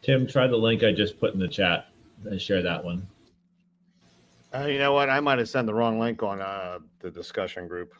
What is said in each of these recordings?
Tim, try the link I just put in the chat. Share that one. You know what? I might have sent the wrong link on the discussion group.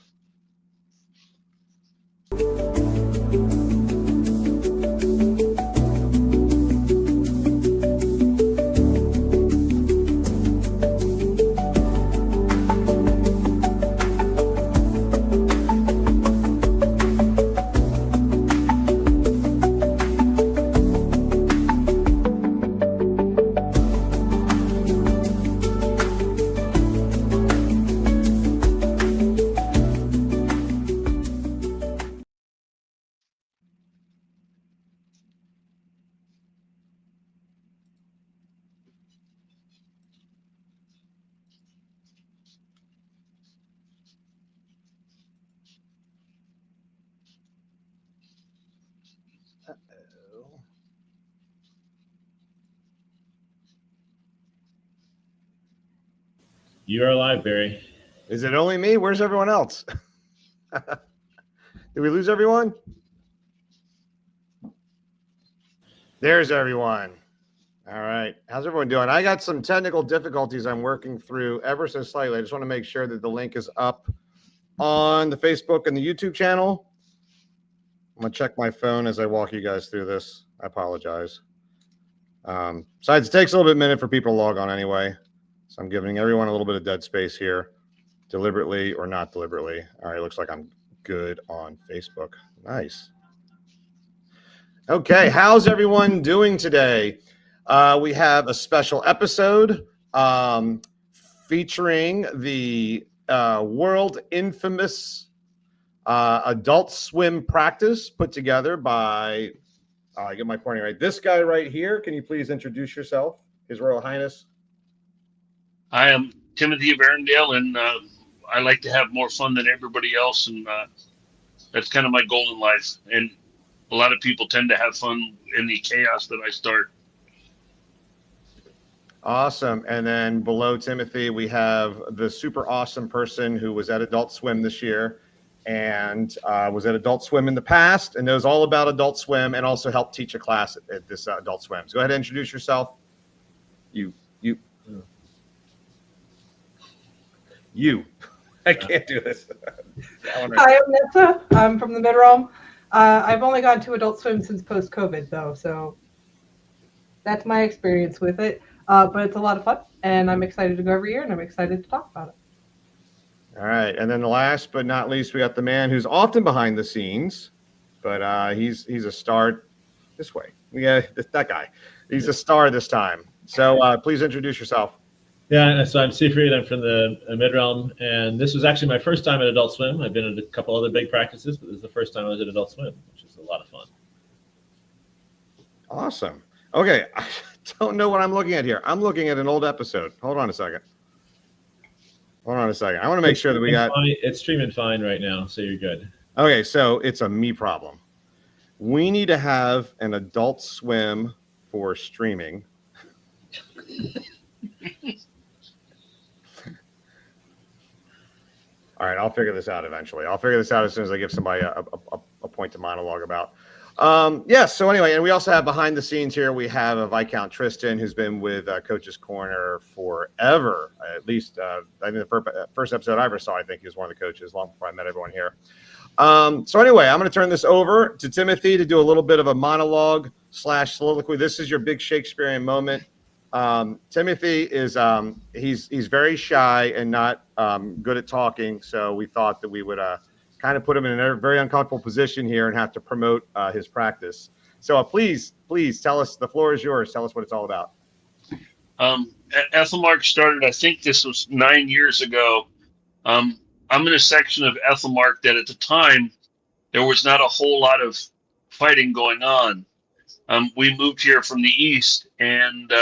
You are live, Barry. Is it only me? Where's everyone else? Did we lose everyone? There's everyone. All right. How's everyone doing? I got some technical difficulties I'm working through ever so slightly. I just want to make sure that the link is up on the Facebook and the YouTube channel. I'm going to check my phone as I walk you guys through this. I apologize. Besides, it takes a little bit of a minute for people to log on anyway. So I'm giving everyone a little bit of dead space here, deliberately or not deliberately. All right, looks like I'm good on Facebook. Nice. Okay, how's everyone doing today? We have a special episode featuring the world infamous Adult Swim Practice put together by, I get my pointing right, this guy right here. Can you please introduce yourself? His Royal Highness. I am Timothy of Arendelle, and I like to have more fun than everybody else, and that's kind of my goal in life. And a lot of people tend to have fun in the chaos that I start. Awesome. And then below Timothy, we have the super awesome person who was at Adult Swim this year and was at Adult Swim in the past and knows all about Adult Swim and also helped teach a class at this Adult Swim. So go ahead and introduce yourself. You. I can't do this. Hi, I'm Nessa. I'm from the Midrealm. I've only gone to Adult Swim since post-COVID, though, so that's my experience with it. But it's a lot of fun, and I'm excited to go every year, and I'm excited to talk about it. All right, and then last but not least, we got the man who's often behind the scenes, but he's a star this way. Yeah, that guy. He's a star this time. So please introduce yourself. Yeah, so I'm Sivrid. I'm from the Midrealm, and this was actually my first time at Adult Swim. I've been at a couple other big practices, but this is the first time I was at Adult Swim, which is a lot of fun. Awesome. Okay, I don't know what I'm looking at here. I'm looking at an old episode. Hold on a second. I want to make sure that we got... It's streaming fine right now, so you're good. Okay, so it's a me problem. We need to have an Adult Swim for streaming. All right, I'll figure this out eventually. I'll figure this out as soon as I give somebody a point to monologue about. Yes, so anyway, and we also have behind the scenes here, we have a Viscount Tristan who's been with Coach's Corner forever. At least, I think the first episode I ever saw, I think he was one of the coaches long before I met everyone here. So anyway, I'm going to turn this over to Timothy to do a little bit of a monologue / soliloquy. This is your big Shakespearean moment. Timothy is he's very shy and not good at talking, so we thought that we would kind of put him in a very uncomfortable position here and have to promote his practice. So please tell us, the floor is yours. Tell us what it's all about. Ethelmark started, I think this was 9 years ago. I'm in a section of Ethelmark that at the time there was not a whole lot of fighting going on. We moved here from the east, and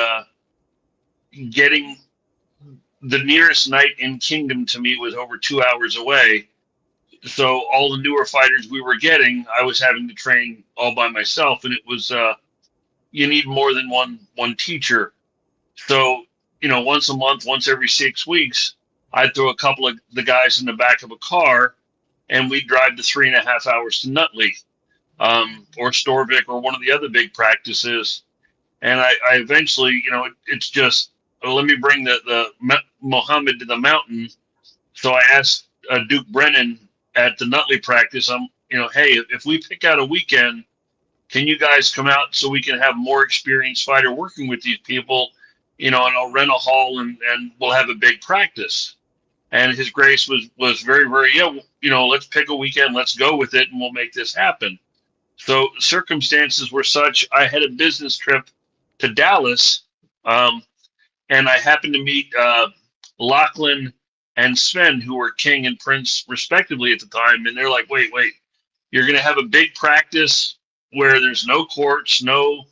getting the nearest knight in Kingdom to me was over 2 hours away. So all the newer fighters we were getting, I was having to train all by myself, and it was you need more than one teacher. So, you know, once a month, once every 6 weeks, I'd throw a couple of the guys in the back of a car, and we'd drive the 3.5 hours to Nutley or Storvik or one of the other big practices. And I eventually, it's just, let me bring the Muhammad to the mountain. So I asked Duke Brennan at the Nutley practice, hey, if we pick out a weekend, can you guys come out so we can have more experienced fighter working with these people, and I'll rent a hall and we'll have a big practice. And His Grace was very, very, let's pick a weekend, let's go with it, and we'll make this happen. So circumstances were such, I had a business trip to Dallas, and I happened to meet Lachlan and Sven, who were king and prince respectively at the time. And they're like, wait, you're going to have a big practice where there's no courts, no,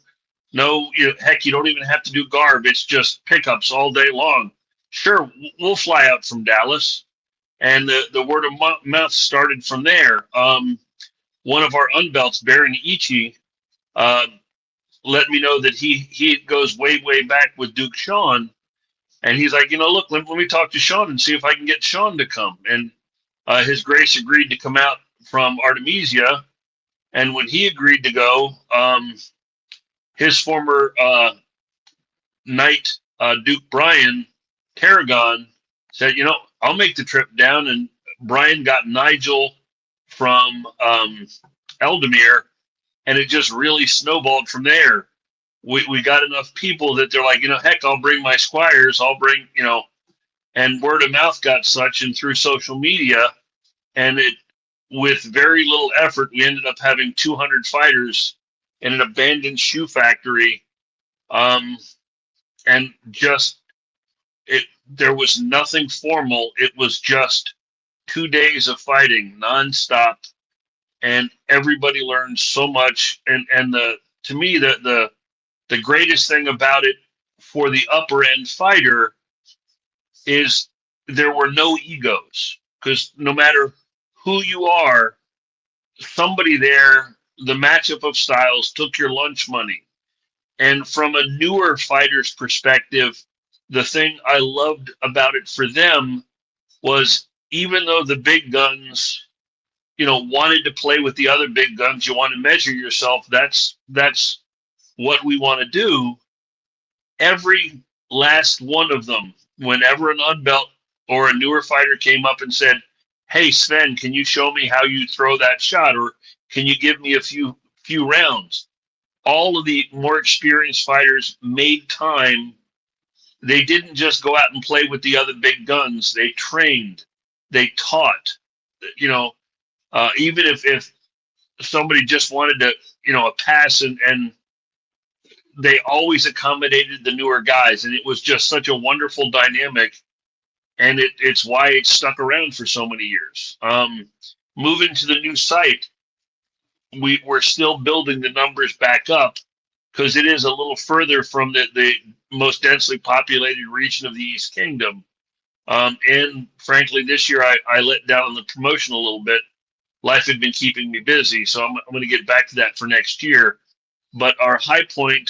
heck, you don't even have to do garb. It's just pickups all day long. Sure, we'll fly out from Dallas. And the word of mouth started from there. One of our unbelts, Baron Ichi, let me know that he goes way, way back with Duke Sean. And he's like, look, let me talk to Sean and see if I can get Sean to come. And His Grace agreed to come out from Artemisia. And when he agreed to go, his former knight, Duke Brian Tarragon, said, I'll make the trip down. And Brian got Nigel from Eldemir, and it just really snowballed from there. We got enough people that they're like, heck, I'll bring my squires, I'll bring, and word of mouth got such, and through social media, and it, with very little effort, we ended up having 200 fighters in an abandoned shoe factory. And just, there was nothing formal. It was just 2 days of fighting nonstop, and everybody learned so much. And to me, the greatest thing about it for the upper end fighter is there were no egos, because no matter who you are, somebody there, the matchup of styles took your lunch money. And from a newer fighter's perspective, the thing I loved about it for them was, even though the big guns, wanted to play with the other big guns, you want to measure yourself, that's what we want to do. Every last one of them, whenever an unbelt or a newer fighter came up and said, hey, Sven, can you show me how you throw that shot? Or can you give me a few rounds? All of the more experienced fighters made time. They didn't just go out and play with the other big guns. They trained, they taught, even if somebody just wanted to, a pass, and they always accommodated the newer guys. And it was just such a wonderful dynamic. And it's why it stuck around for so many years. Moving to the new site, we're still building the numbers back up, because it is a little further from the most densely populated region of the East Kingdom. And frankly, this year I let down on the promotion a little bit. Life had been keeping me busy, so I'm going to get back to that for next year. But our high point,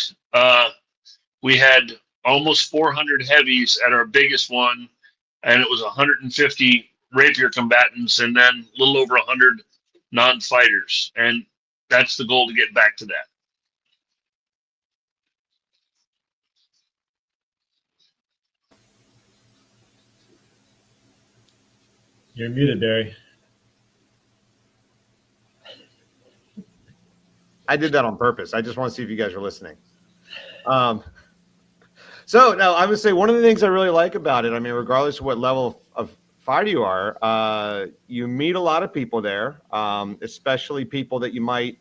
we had almost 400 heavies at our biggest one, and it was 150 rapier combatants, and then a little over 100 non-fighters. And that's the goal, to get back to that. You're muted, Barry. I did that on purpose. I just want to see if you guys are listening. So now I would say one of the things I really like about it, regardless of what level of fighter you are, you meet a lot of people there, especially people that you might,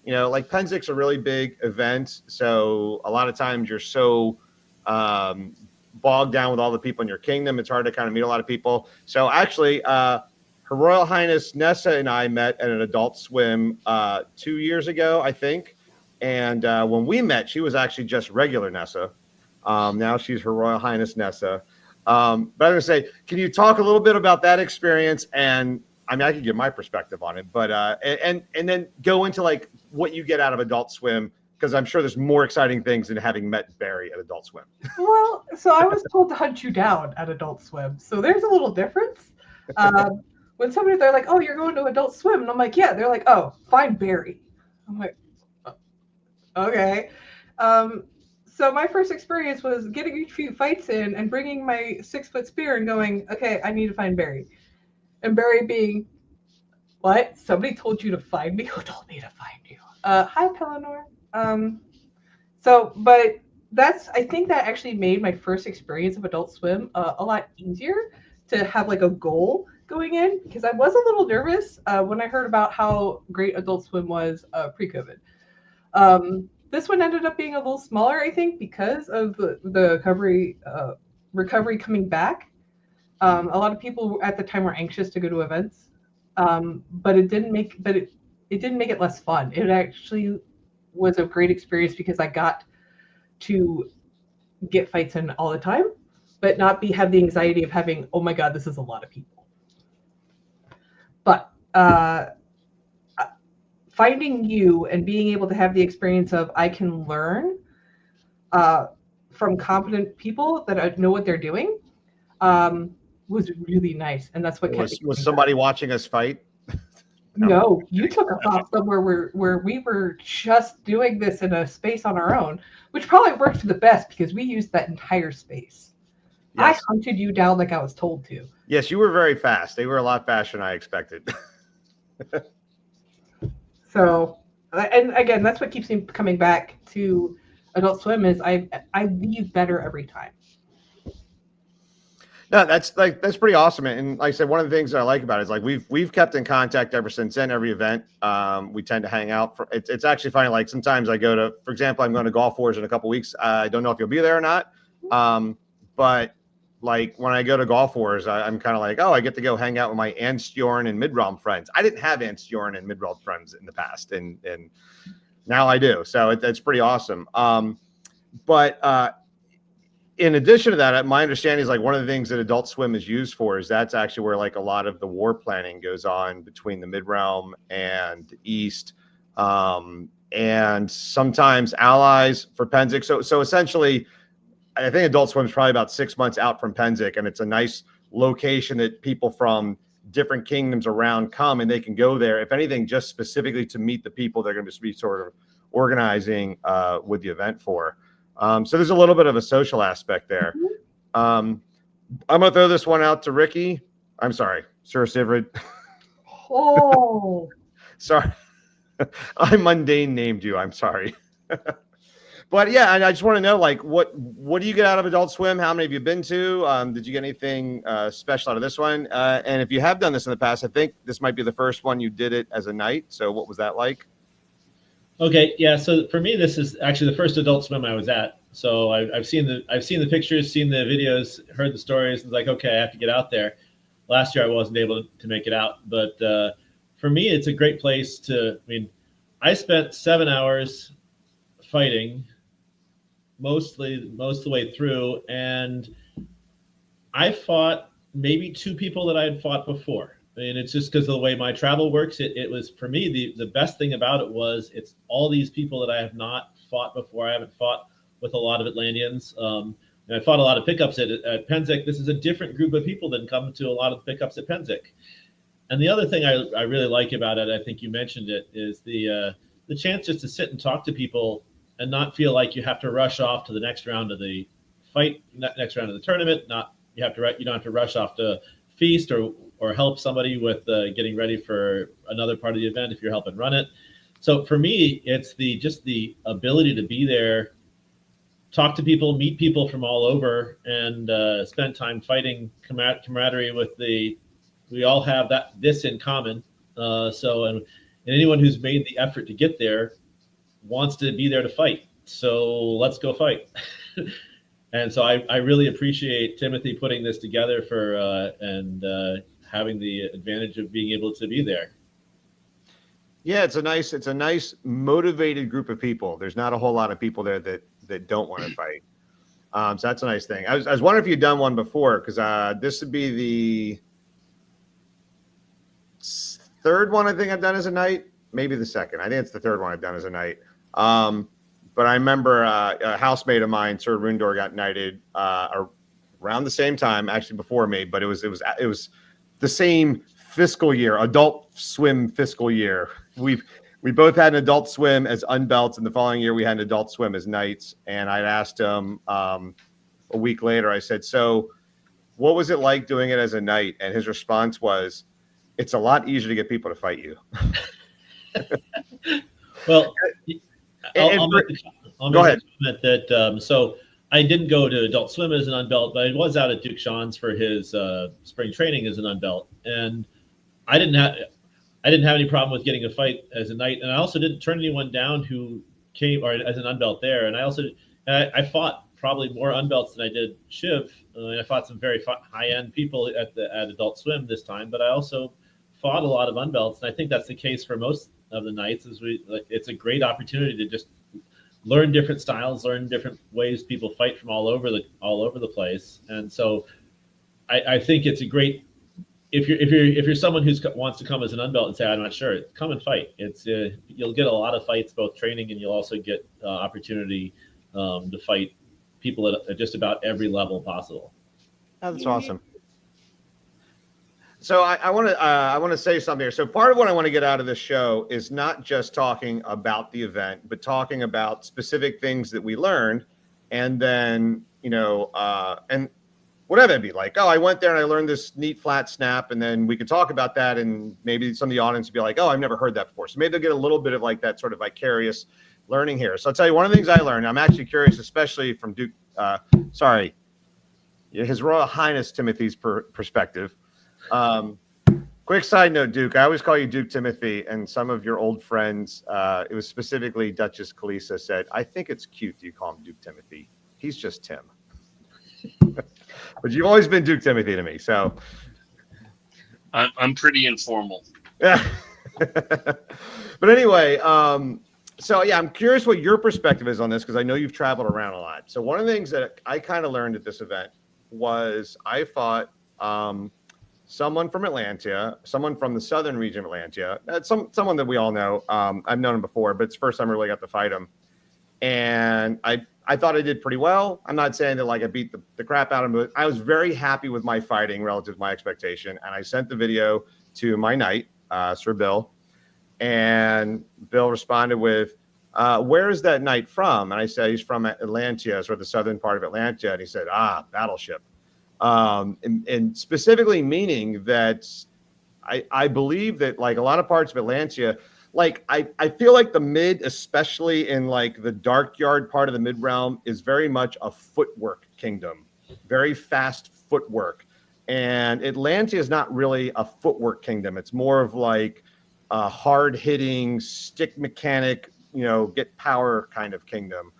like Penzic's a really big event. So a lot of times you're so bogged down with all the people in your kingdom, it's hard to kind of meet a lot of people. So actually, Her Royal Highness Nessa and I met at an Adult Swim 2 years ago, I think. And when we met, she was actually just regular Nessa. Now she's Her Royal Highness Nessa. But I'm going to say, can you talk a little bit about that experience? And I could give my perspective on it, but and then go into like what you get out of Adult Swim, because I'm sure there's more exciting things than having met Bari at Adult Swim. Well, so I was told to hunt you down at Adult Swim, so there's a little difference. When they're like, "Oh, you're going to Adult Swim," and I'm like, "Yeah." They're like, "Oh, find Bari." I'm like, "Okay." So my first experience was getting a few fights in and bringing my 6-foot spear and going, okay, I need to find Bari. And Bari being, what? Somebody told you to find me? Who told me to find you? Hi, Pellinor. But I think that actually made my first experience of Adult Swim a lot easier to have like a goal going in, because I was a little nervous when I heard about how great Adult Swim was pre-COVID. This one ended up being a little smaller, I think, because of the recovery coming back. A lot of people at the time were anxious to go to events, but it didn't make it less fun. It actually was a great experience because I got to get fights in all the time, but not have the anxiety of having, oh my god, this is a lot of people. But finding you and being able to have the experience of I can learn from competent people that know what they're doing was really nice, and that's what was somebody watching us fight? No, you took us off somewhere where we were just doing this in a space on our own, which probably worked the best because we used that entire space. Yes. I hunted you down like I was told to. Yes, you were very fast. They were a lot faster than I expected. So, and again, that's what keeps me coming back to Adult Swim is I leave better every time. No, that's pretty awesome. And like I said, one of the things that I like about it is like we've kept in contact ever since then. Every event, we tend to hang out. It's actually funny. Like sometimes I go to, for example, I'm going to Golf Wars in a couple weeks. I don't know if you'll be there or not. But like when I go to Golf Wars, I'm kind of like, oh, I get to go hang out with my Anstjorn and Midrealm friends. I didn't have Anstjorn and Midrealm friends in the past, and now I do. So it's pretty awesome. But in addition to that, my understanding is like one of the things that Adult Swim is used for is that's actually where like a lot of the war planning goes on between the Midrealm and East, and sometimes allies for Pennsic. So essentially, I think Adult Swim is probably about 6 months out from Pennsic, and it's a nice location that people from different kingdoms around come, and they can go there, if anything, just specifically to meet the people they're going to be sort of organizing with the event for. So there's a little bit of a social aspect there. I'm going to throw this one out to Ricky. I'm sorry, Sir Sivrid. Oh. Sorry. I mundane named you. I'm sorry. But yeah, and I just want to know, like, what do you get out of Adult Swim? How many have you been to? Did you get anything special out of this one? And if you have done this in the past, I think this might be the first one you did it as a night. So what was that like? Okay, yeah. So for me, this is actually the first Adult Swim I was at. So I've seen the pictures, seen the videos, heard the stories, and like, okay, I have to get out there. Last year I wasn't able to make it out, but for me, it's a great place to. I mean, I spent 7 hours fighting, most of the way through, and I fought maybe 2 people that I had fought before. I mean, it's just because of the way my travel works. It was, for me, the best thing about it was it's all these people that I have not fought before. I haven't fought with a lot of Atlanteans. And I fought a lot of pickups at Pennsic. This is a different group of people than come to a lot of pickups at Pennsic. And the other thing I really like about it, I think you mentioned it, is the chance just to sit and talk to people and not feel like you have to rush off to the next round of the fight, next round of the tournament. You don't have to rush off to feast or help somebody with getting ready for another part of the event if you're helping run it. So for me, it's just the ability to be there, talk to people, meet people from all over, and spend time fighting, camaraderie with we all have this in common. And anyone who's made the effort to get there wants to be there to fight. So let's go fight. And so I really appreciate Timothy putting this together and having the advantage of being able to be there. Yeah, it's a nice motivated group of people. There's not a whole lot of people there that don't want to fight. So that's a nice thing. I was wondering if you'd done one before, because this would be the third one I think I've done as a night, maybe the second. I think it's the third one I've done as a night. But I remember a housemate of mine, Sir Rundor, got knighted around the same time, actually before me, but it was the same fiscal year, Adult Swim fiscal year. we both had an Adult Swim as unbelts, and the following year we had an Adult Swim as knights. And I asked him a week later, I said, so what was it like doing it as a knight? And his response was, it's a lot easier to get people to fight you. Well, Go ahead. Comment that so I didn't go to Adult Swim as an unbelt, but I was out at Duke Sean's for his spring training as an unbelt, and I didn't have any problem with getting a fight as a knight, and I also didn't turn anyone down who came or as an unbelt there. And I fought probably more unbelts than I did Shiv. I fought some very high-end people at Adult Swim this time, but I also fought a lot of unbelts, and I think that's the case for most of the nights. It's a great opportunity to just learn different styles, learn different ways people fight from all over the place. And so I think it's a great, if you're someone who wants to come as an unbelt and say, I'm not sure, come and fight. You'll get a lot of fights, both training, and you'll also get opportunity to fight people at just about every level possible. Oh, that's awesome. So I want to say something here. So part of what I want to get out of this show is not just talking about the event, but talking about specific things that we learned, and then and whatever it'd be like. Oh, I went there and I learned this neat flat snap, and then we could talk about that, and maybe some of the audience would be like, oh, I've never heard that before. So maybe they'll get a little bit of like that sort of vicarious learning here. So I'll tell you one of the things I learned. I'm actually curious, especially from Duke. His Royal Highness Timothy's perspective. Quick side note, Duke, I always call you Duke Timothy, and some of your old friends, it was specifically Duchess Kalisa, said, I think it's cute that you call him Duke Timothy. He's just Tim. But you've always been Duke Timothy to me, so. I'm pretty informal. Yeah. But anyway, so yeah, I'm curious what your perspective is on this, because I know you've traveled around a lot. So one of the things that I kind of learned at this event was I fought someone from Atlantia, someone from the southern region of Atlantia, someone that we all know. I've known him before, but it's the first time I really got to fight him. And I thought I did pretty well. I'm not saying that like I beat the crap out of him, but I was very happy with my fighting relative to my expectation. And I sent the video to my knight, Sir Bill, and Bill responded with, where is that knight from? And I said, he's from Atlantia, sort of the southern part of Atlantia. And he said, Battleship. And specifically meaning that I believe that like a lot of parts of Atlantia, like I feel like the mid, especially in like the Dark Yard part of the Midrealm, is very much a footwork kingdom, very fast footwork. And Atlantia is not really a footwork kingdom. It's more of like a hard hitting stick mechanic, get power kind of kingdom.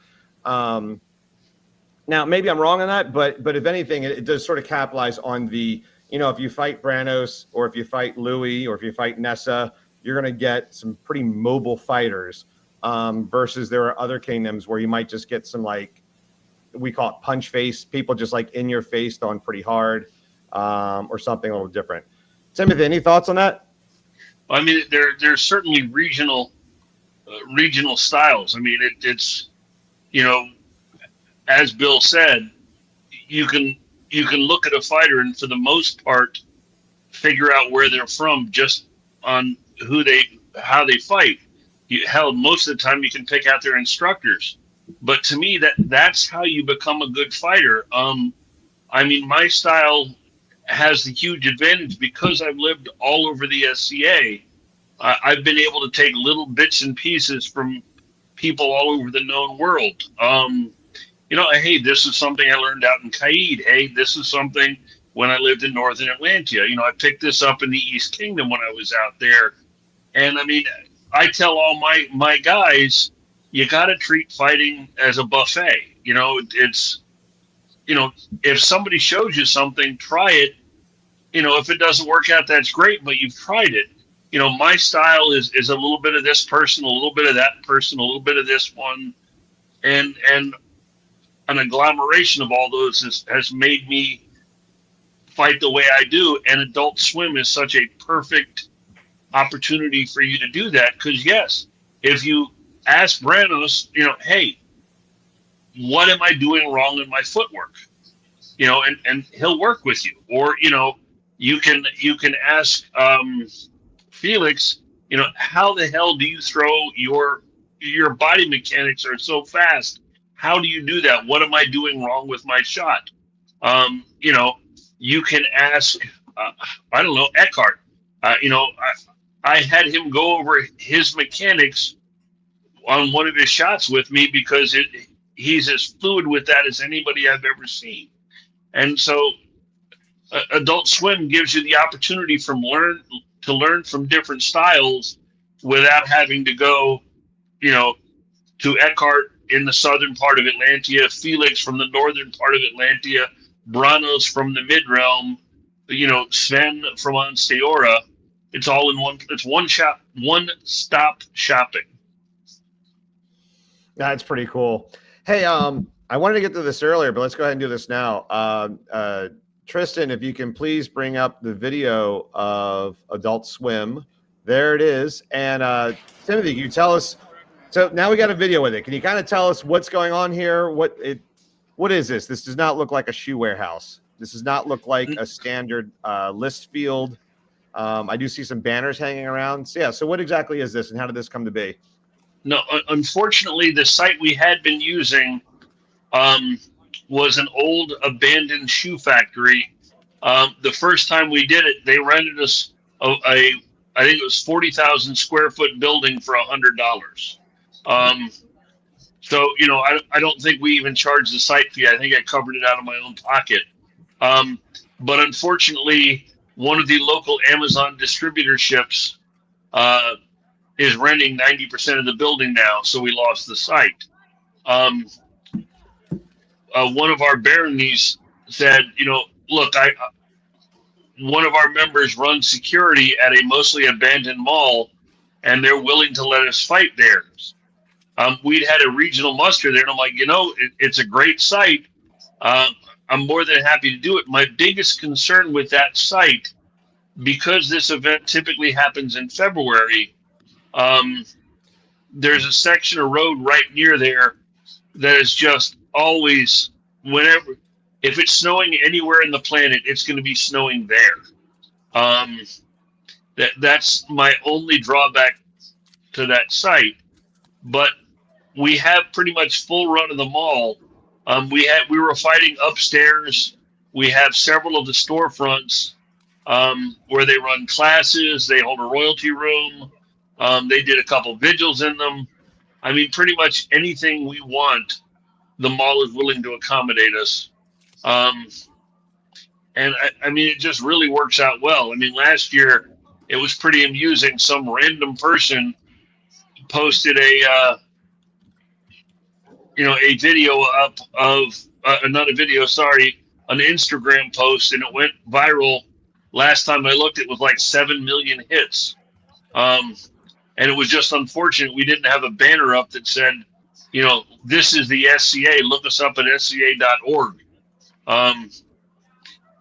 Now, maybe I'm wrong on that, but if anything, it does sort of capitalize on the, if you fight Brannos or if you fight Louis or if you fight Nessa, you're going to get some pretty mobile fighters versus there are other kingdoms where you might just get some, like, we call it punch face, people just like in your face throwing pretty hard or something a little different. Timothy, any thoughts on that? I mean, there's certainly regional styles. I mean, it's as Bill said, you can look at a fighter and for the most part figure out where they're from just on how they fight. Hell, most of the time you can pick out their instructors. But to me, that's how you become a good fighter. I mean, my style has the huge advantage because I've lived all over the SCA. I've been able to take little bits and pieces from people all over the known world. Hey, this is something I learned out in Caid. Hey, this is something when I lived in Northern Atlantia. I picked this up in the East Kingdom when I was out there. And I mean, I tell all my guys, you got to treat fighting as a buffet. It's, if somebody shows you something, try it. If it doesn't work out, that's great, but you've tried it. My style is a little bit of this person, a little bit of that person, a little bit of this one. And an agglomeration of all those has made me fight the way I do. And Adult Swim is such a perfect opportunity for you to do that. Because yes, if you ask Brannos, hey, what am I doing wrong in my footwork? And he'll work with you. Or, you can ask Felix, how the hell do you throw your body mechanics are so fast? How do you do that? What am I doing wrong with my shot? You can ask, I don't know, Eckhart. I had him go over his mechanics on one of his shots with me because he's as fluid with that as anybody I've ever seen. And so Adult Swim gives you the opportunity to learn from different styles without having to go, to Eckhart in the southern part of Atlantia, Felix from the northern part of Atlantia, Branos from the Midrealm, Sven from Ansteora. It's all in one. It's one-stop shopping. That's pretty cool. Hey, I wanted to get to this earlier, but let's go ahead and do this now. Tristan, if you can please bring up the video of Adult Swim. There it is. And Timothy, can you tell us? So now we got a video with it. Can you kind of tell us what's going on here? What is this? This does not look like a shoe warehouse. This does not look like a standard list field. I do see some banners hanging around. So, yeah. So what exactly is this, and how did this come to be? No, unfortunately, the site we had been using was an old abandoned shoe factory. The first time we did it, they rented us I think it was 40,000 square foot building for $100. So, I don't think we even charged the site fee. I think I covered it out of my own pocket. But unfortunately, one of the local Amazon distributorships is renting 90% of the building now, so we lost the site. One of our baronies said, look, one of our members runs security at a mostly abandoned mall, and they're willing to let us fight there. We'd had a regional muster there, and I'm like, it's a great site. I'm more than happy to do it. My biggest concern with that site, because this event typically happens in February, there's a section of road right near there that is just always, if it's snowing anywhere in the planet, it's going to be snowing there. That's my only drawback to that site. But we have pretty much full run of the mall. We were fighting upstairs. We have several of the storefronts where they run classes. They hold a royalty room. They did a couple vigils in them. I mean, pretty much anything we want, the mall is willing to accommodate us. And I mean, it just really works out well. I mean, last year it was pretty amusing. Some random person posted a video up of not a video, sorry, an Instagram post, and it went viral. Last time I looked, it was like 7 million hits. And it was just unfortunate we didn't have a banner up that said, this is the SCA. Look us up at sca.org. And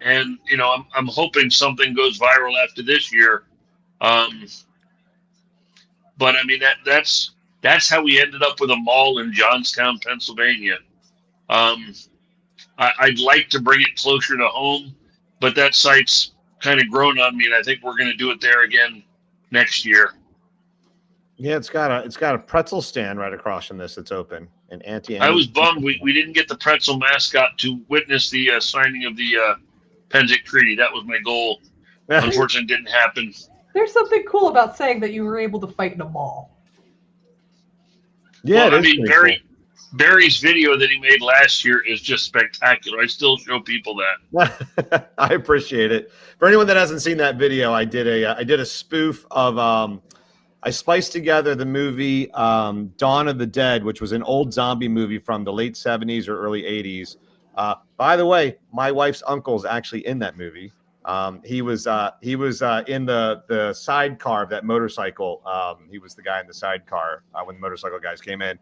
I'm hoping something goes viral after this year. But I mean, that's how we ended up with a mall in Johnstown, Pennsylvania. I'd like to bring it closer to home, but that site's kind of grown on me, and I think we're going to do it there again next year. Yeah, it's got a pretzel stand right across from this that's open. And I was bummed we didn't get the pretzel mascot to witness the signing of the Penzic Treaty. That was my goal. Unfortunately, it didn't happen. There's something cool about saying that you were able to fight in a mall. Yeah, well, I mean, Barry's video that he made last year is just spectacular. I still show people that. I appreciate it. For anyone that hasn't seen that video, I did a spoof of I spiced together the movie Dawn of the Dead, which was an old zombie movie from the late 70s or early 80s. By the way, my wife's uncle's actually in that movie. He was in the sidecar of that motorcycle. He was the guy in the sidecar when the motorcycle guys came in.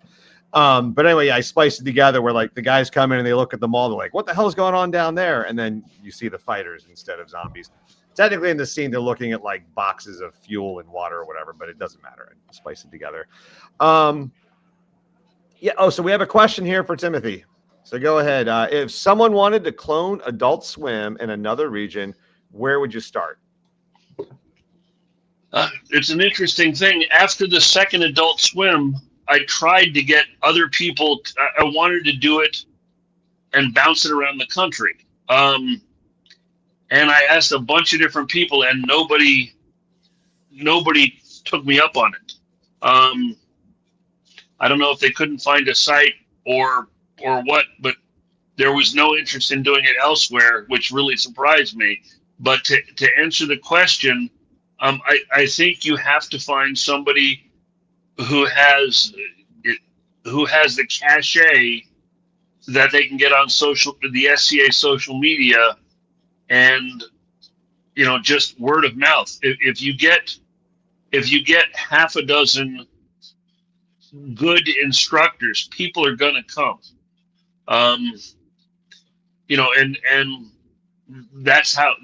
But anyway, yeah, I spliced it together where like the guys come in and they look at the mall. They're like, what the hell is going on down there? And then you see the fighters instead of zombies. Technically in the scene, they're looking at like boxes of fuel and water or whatever, but it doesn't matter. I spice it together. Yeah. Oh, so we have a question here for Timothy. So go ahead. If someone wanted to clone Adult Swim in another region, where would you start? It's an interesting thing. After the second Adult Swim, I tried to get other people. I wanted to do it and bounce it around the country. And I asked a bunch of different people, and nobody took me up on it. I don't know if they couldn't find a site or what, but there was no interest in doing it elsewhere, which really surprised me. But to answer the question, I think you have to find somebody who has the cachet that they can get on the SCA social media, and just word of mouth. If you get half a dozen good instructors, people are going to come. And that's how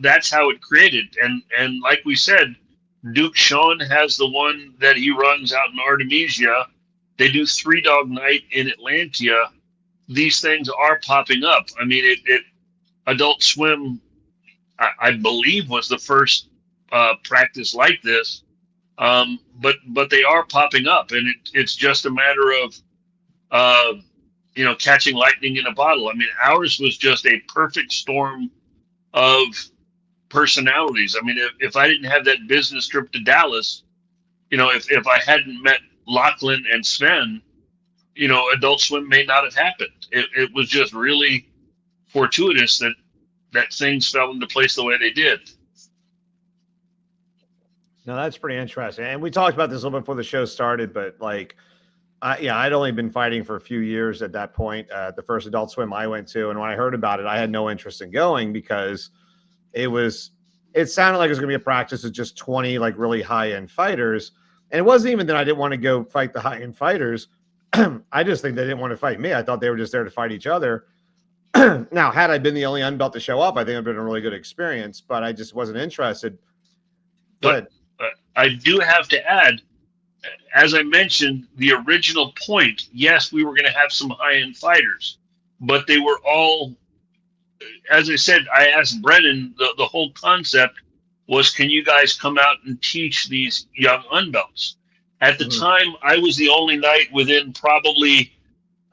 it created. And like we said, Duke Sean has the one that he runs out in Artemisia. They do 3 Dog Night in Atlantia. These things are popping up. I mean, Adult Swim, I believe, was the first practice like this. But they are popping up, and it's just a matter of catching lightning in a bottle. I mean, ours was just a perfect storm of personalities. I mean, if I didn't have that business trip to Dallas, if I hadn't met Lachlan and Sven, Adult Swim may not have happened. It was just really fortuitous that things fell into place the way they did. No, that's pretty interesting. And we talked about this a little bit before the show started, but I'd only been fighting for a few years at that point. The first Adult Swim I went to, and when I heard about it, I had no interest in going because it sounded like it was going to be a practice of just 20 like really high-end fighters. And it wasn't even that I didn't want to go fight the high-end fighters. I just think they didn't want to fight me. I thought they were just there to fight each other. Now, had I been the only unbelt to show up, I think it would have been a really good experience, but I just wasn't interested. But I do have to add, as I mentioned, the original point, yes, we were going to have some high-end fighters, but they were all, as I said, I asked Brennan, the whole concept was, can you guys come out and teach these young unbelts? At the time, I was the only knight within probably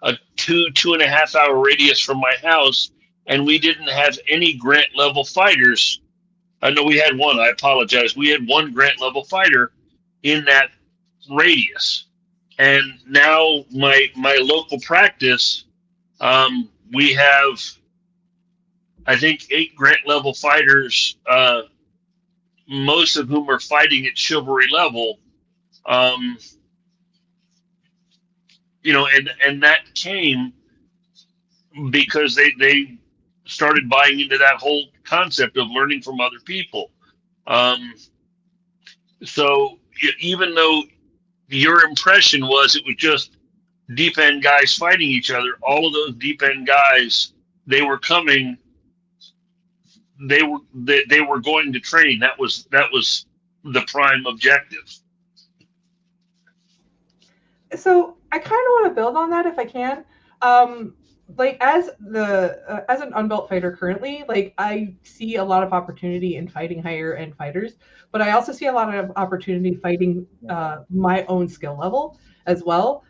a 2.5 hour radius from my house, and we didn't have any grant level fighters. I know we had one. I apologize. We had one grant level fighter in that radius, and now my local practice, we have, I think, 8 grant level fighters, most of whom are fighting at chivalry level. And that came because they started buying into that whole concept of learning from other people. So even though your impression was it was just deep end guys fighting each other, all of those deep end guys, they were coming. They were going to train. That was the prime objective. So I kind of want to build on that if I can. As an unbelt fighter currently, I see a lot of opportunity in fighting higher end fighters, but I also see a lot of opportunity fighting my own skill level as well.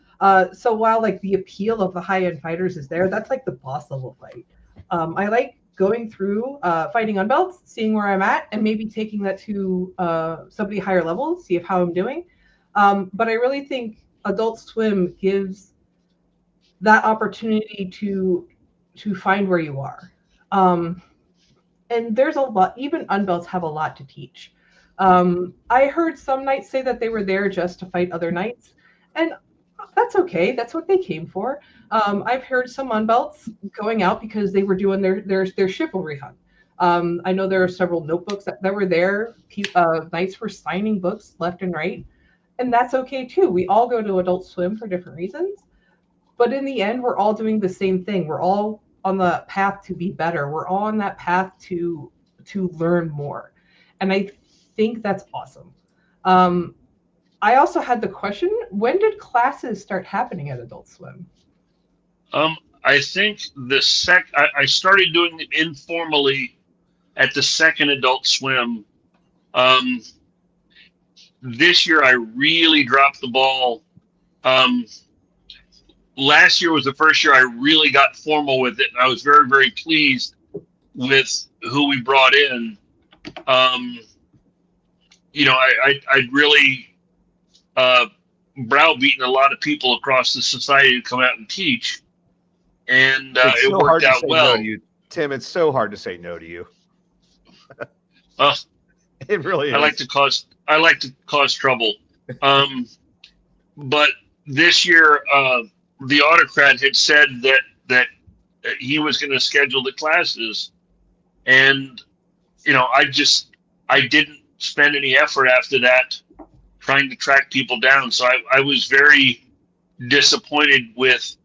So while the appeal of the high end fighters is there, that's the boss level fight. I like going through fighting unbelts, seeing where I'm at, and maybe taking that to somebody higher level, see how I'm doing. But I really think Adult Swim gives that opportunity to find where you are. And there's a lot, even unbelts have a lot to teach. I heard some knights say that they were there just to fight other knights, and that's okay. That's what they came for. I've heard some unbelts going out because they were doing their chivalry hunt. I know there are several notebooks that were there. Knights were signing books left and right, and that's okay too. We all go to Adult Swim for different reasons, but in the end, we're all doing the same thing. We're all on the path to be better. We're all on that path to learn more, and I think that's awesome. I also had the question, when did classes start happening at Adult Swim? I think I started doing it informally at the second Adult Swim. this year I really dropped the ball. Last year was the first year I really got formal with it, and I was very, very pleased with who we brought in. You know, I'd really browbeaten a lot of people across the society to come out and teach, and It's it so worked hard to out say well. no to you, Tim. It's so hard to say no to you. Uh, It really is. I like to cause trouble. But this year, the autocrat had said that he was going to schedule the classes, and you know, I didn't spend any effort after that trying to track people down. So I was very disappointed with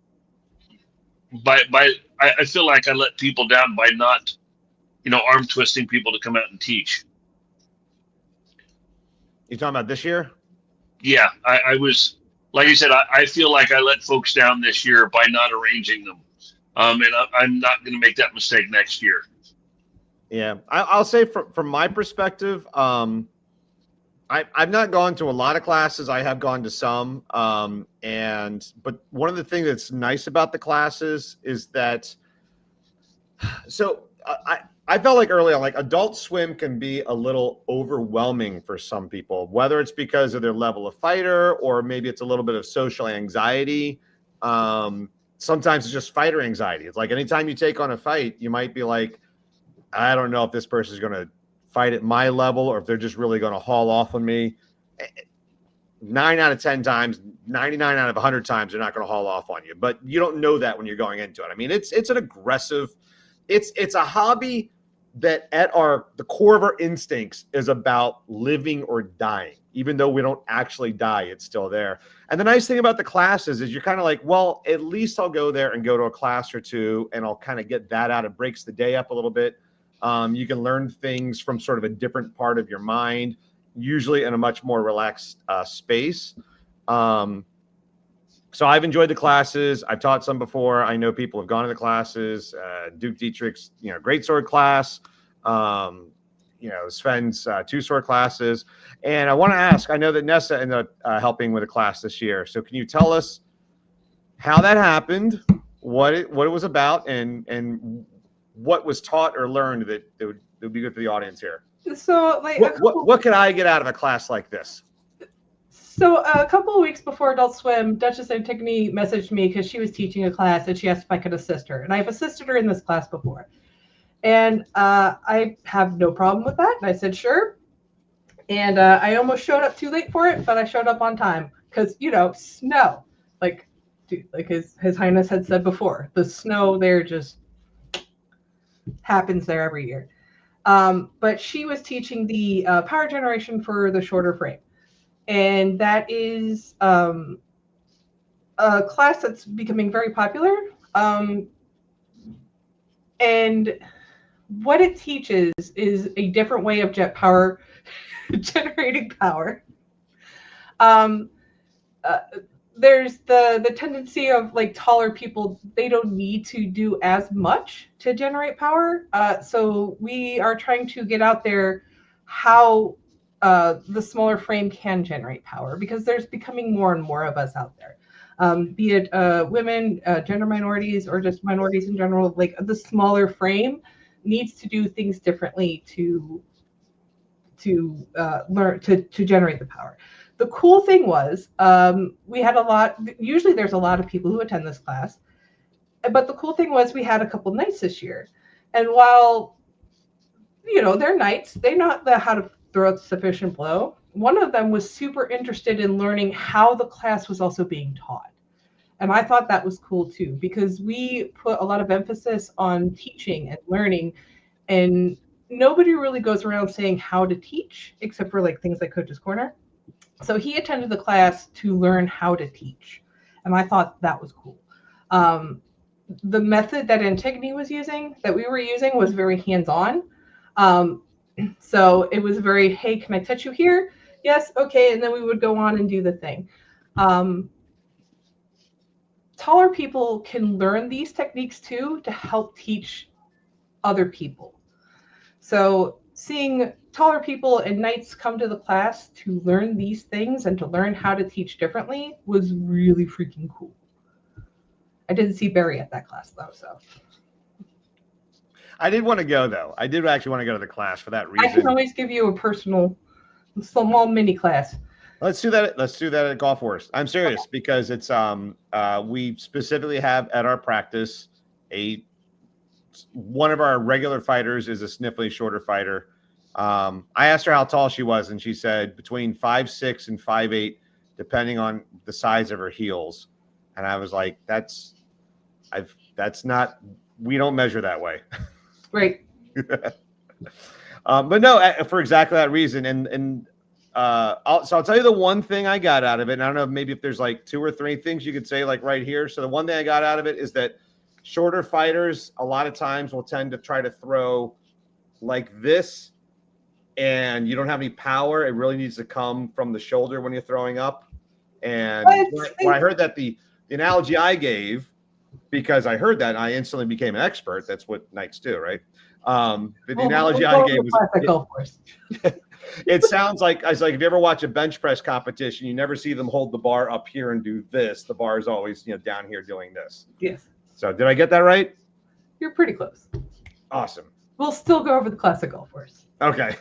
I feel like I let people down by not, you know, arm twisting people to come out and teach. You talking about this year? Yeah, I was, like I said, I feel like I let folks down this year by not arranging them. And I'm not going to make that mistake next year. Yeah, I'll say from my perspective, I've not gone to a lot of classes. I have gone to some, but one of the things that's nice about the classes is that, so I felt like early on, like Adult Swim can be a little overwhelming for some people, whether it's because of their level of fighter or maybe it's a little bit of social anxiety. Sometimes it's just fighter anxiety. It's like anytime you take on a fight, you might be like, I don't know if this person is going to fight at my level or if they're just really going to haul off on me. 9 out of 10 times, 99 out of 100 times, they're not going to haul off on you. But you don't know that when you're going into it. I mean, it's an aggressive, it's a hobby that at the core of our instincts is about living or dying. Even though we don't actually die, it's still there. And the nice thing about the classes is you're kind of like, well, at least I'll go there and go to a class or two and I'll kind of get that out. It breaks the day up a little bit. You can learn things from sort of a different part of your mind, usually in a much more relaxed space. So I've enjoyed the classes. I've taught some before. I know people have gone to the classes. Duke Dietrich's, great sword class. Sven's 2 sword classes. And I want to ask, I know that Nessa ended up helping with a class this year. So can you tell us how that happened, what it was about, and what was taught or learned that would be good for the audience here? So, like, what could I get out of a class like this? So a couple of weeks before Adult Swim, Duchess Antigone messaged me because she was teaching a class and she asked if I could assist her. And I've assisted her in this class before. And I have no problem with that. And I said, sure. And I almost showed up too late for it, but I showed up on time because, snow. Like, dude, like His Highness had said before, the snow there just happens there every year. But she was teaching the power generation for the shorter frame. And that is a class that's becoming very popular. And what it teaches is a different way of jet power, generating power. There's the tendency of like taller people, they don't need to do as much to generate power. So we are trying to get out there how the smaller frame can generate power, because there's becoming more and more of us out there, be it women, gender minorities, or just minorities in general. Like the smaller frame needs to do things differently to learn to generate the power. The cool thing was we had usually there's a lot of people who attend this class, but the cool thing was we had a couple knights this year. And while, they're knights, they know how to throw a sufficient blow. One of them was super interested in learning how the class was also being taught. And I thought that was cool too, because we put a lot of emphasis on teaching and learning, and nobody really goes around saying how to teach except for like things like Coach's Corner. So he attended the class to learn how to teach. And I thought that was cool. The method that Antigone was using, that we were using, was very hands-on. So it was very, hey, can I touch you here? Yes, okay. And then we would go on and do the thing. Taller people can learn these techniques too to help teach other people. So seeing taller people and knights come to the class to learn these things and to learn how to teach differently was really freaking cool. I didn't see Bari at that class though, so. I did want to go though. I did actually want to go to the class for that reason. I can always give you a personal, small mini class. Let's do that. Let's do that at Golf Wars. I'm serious because it's we specifically have at our practice one of our regular fighters is a sniffly shorter fighter. I asked her how tall she was, and she said between 5'6" and 5'8", depending on the size of her heels. And I was like, that's not. We don't measure that way. Right. But no, for exactly that reason. And I'll tell you the one thing I got out of it. And I don't know, maybe if there's like 2 or 3 things you could say like right here. So the one thing I got out of it is that shorter fighters a lot of times will tend to try to throw like this, and you don't have any power. It really needs to come from the shoulder when you're throwing up. And when I heard that the analogy I gave, because I heard that, I instantly became an expert. That's what knights do, right? But the analogy I gave was it sounds like I was like, if you ever watch a bench press competition, you never see them hold the bar up here and do this. The bar is always down here doing this. Yes. So did I get that right? You're pretty close. Awesome. We'll still go over the classic golf course. Okay.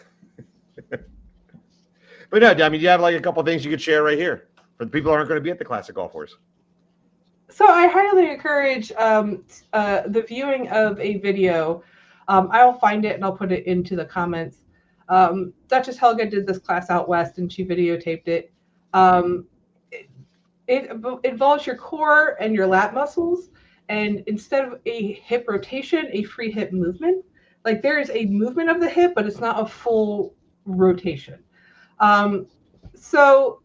But no, I mean, you have like a couple of things you could share right here for the people who aren't going to be at the classic golf course. So I highly encourage the viewing of a video. I'll find it and I'll put it into the comments. Duchess Helga did this class out west and she videotaped it. It involves your core and your lat muscles. And instead of a hip rotation, a free hip movement. Like there is a movement of the hip, but it's not a full rotation. So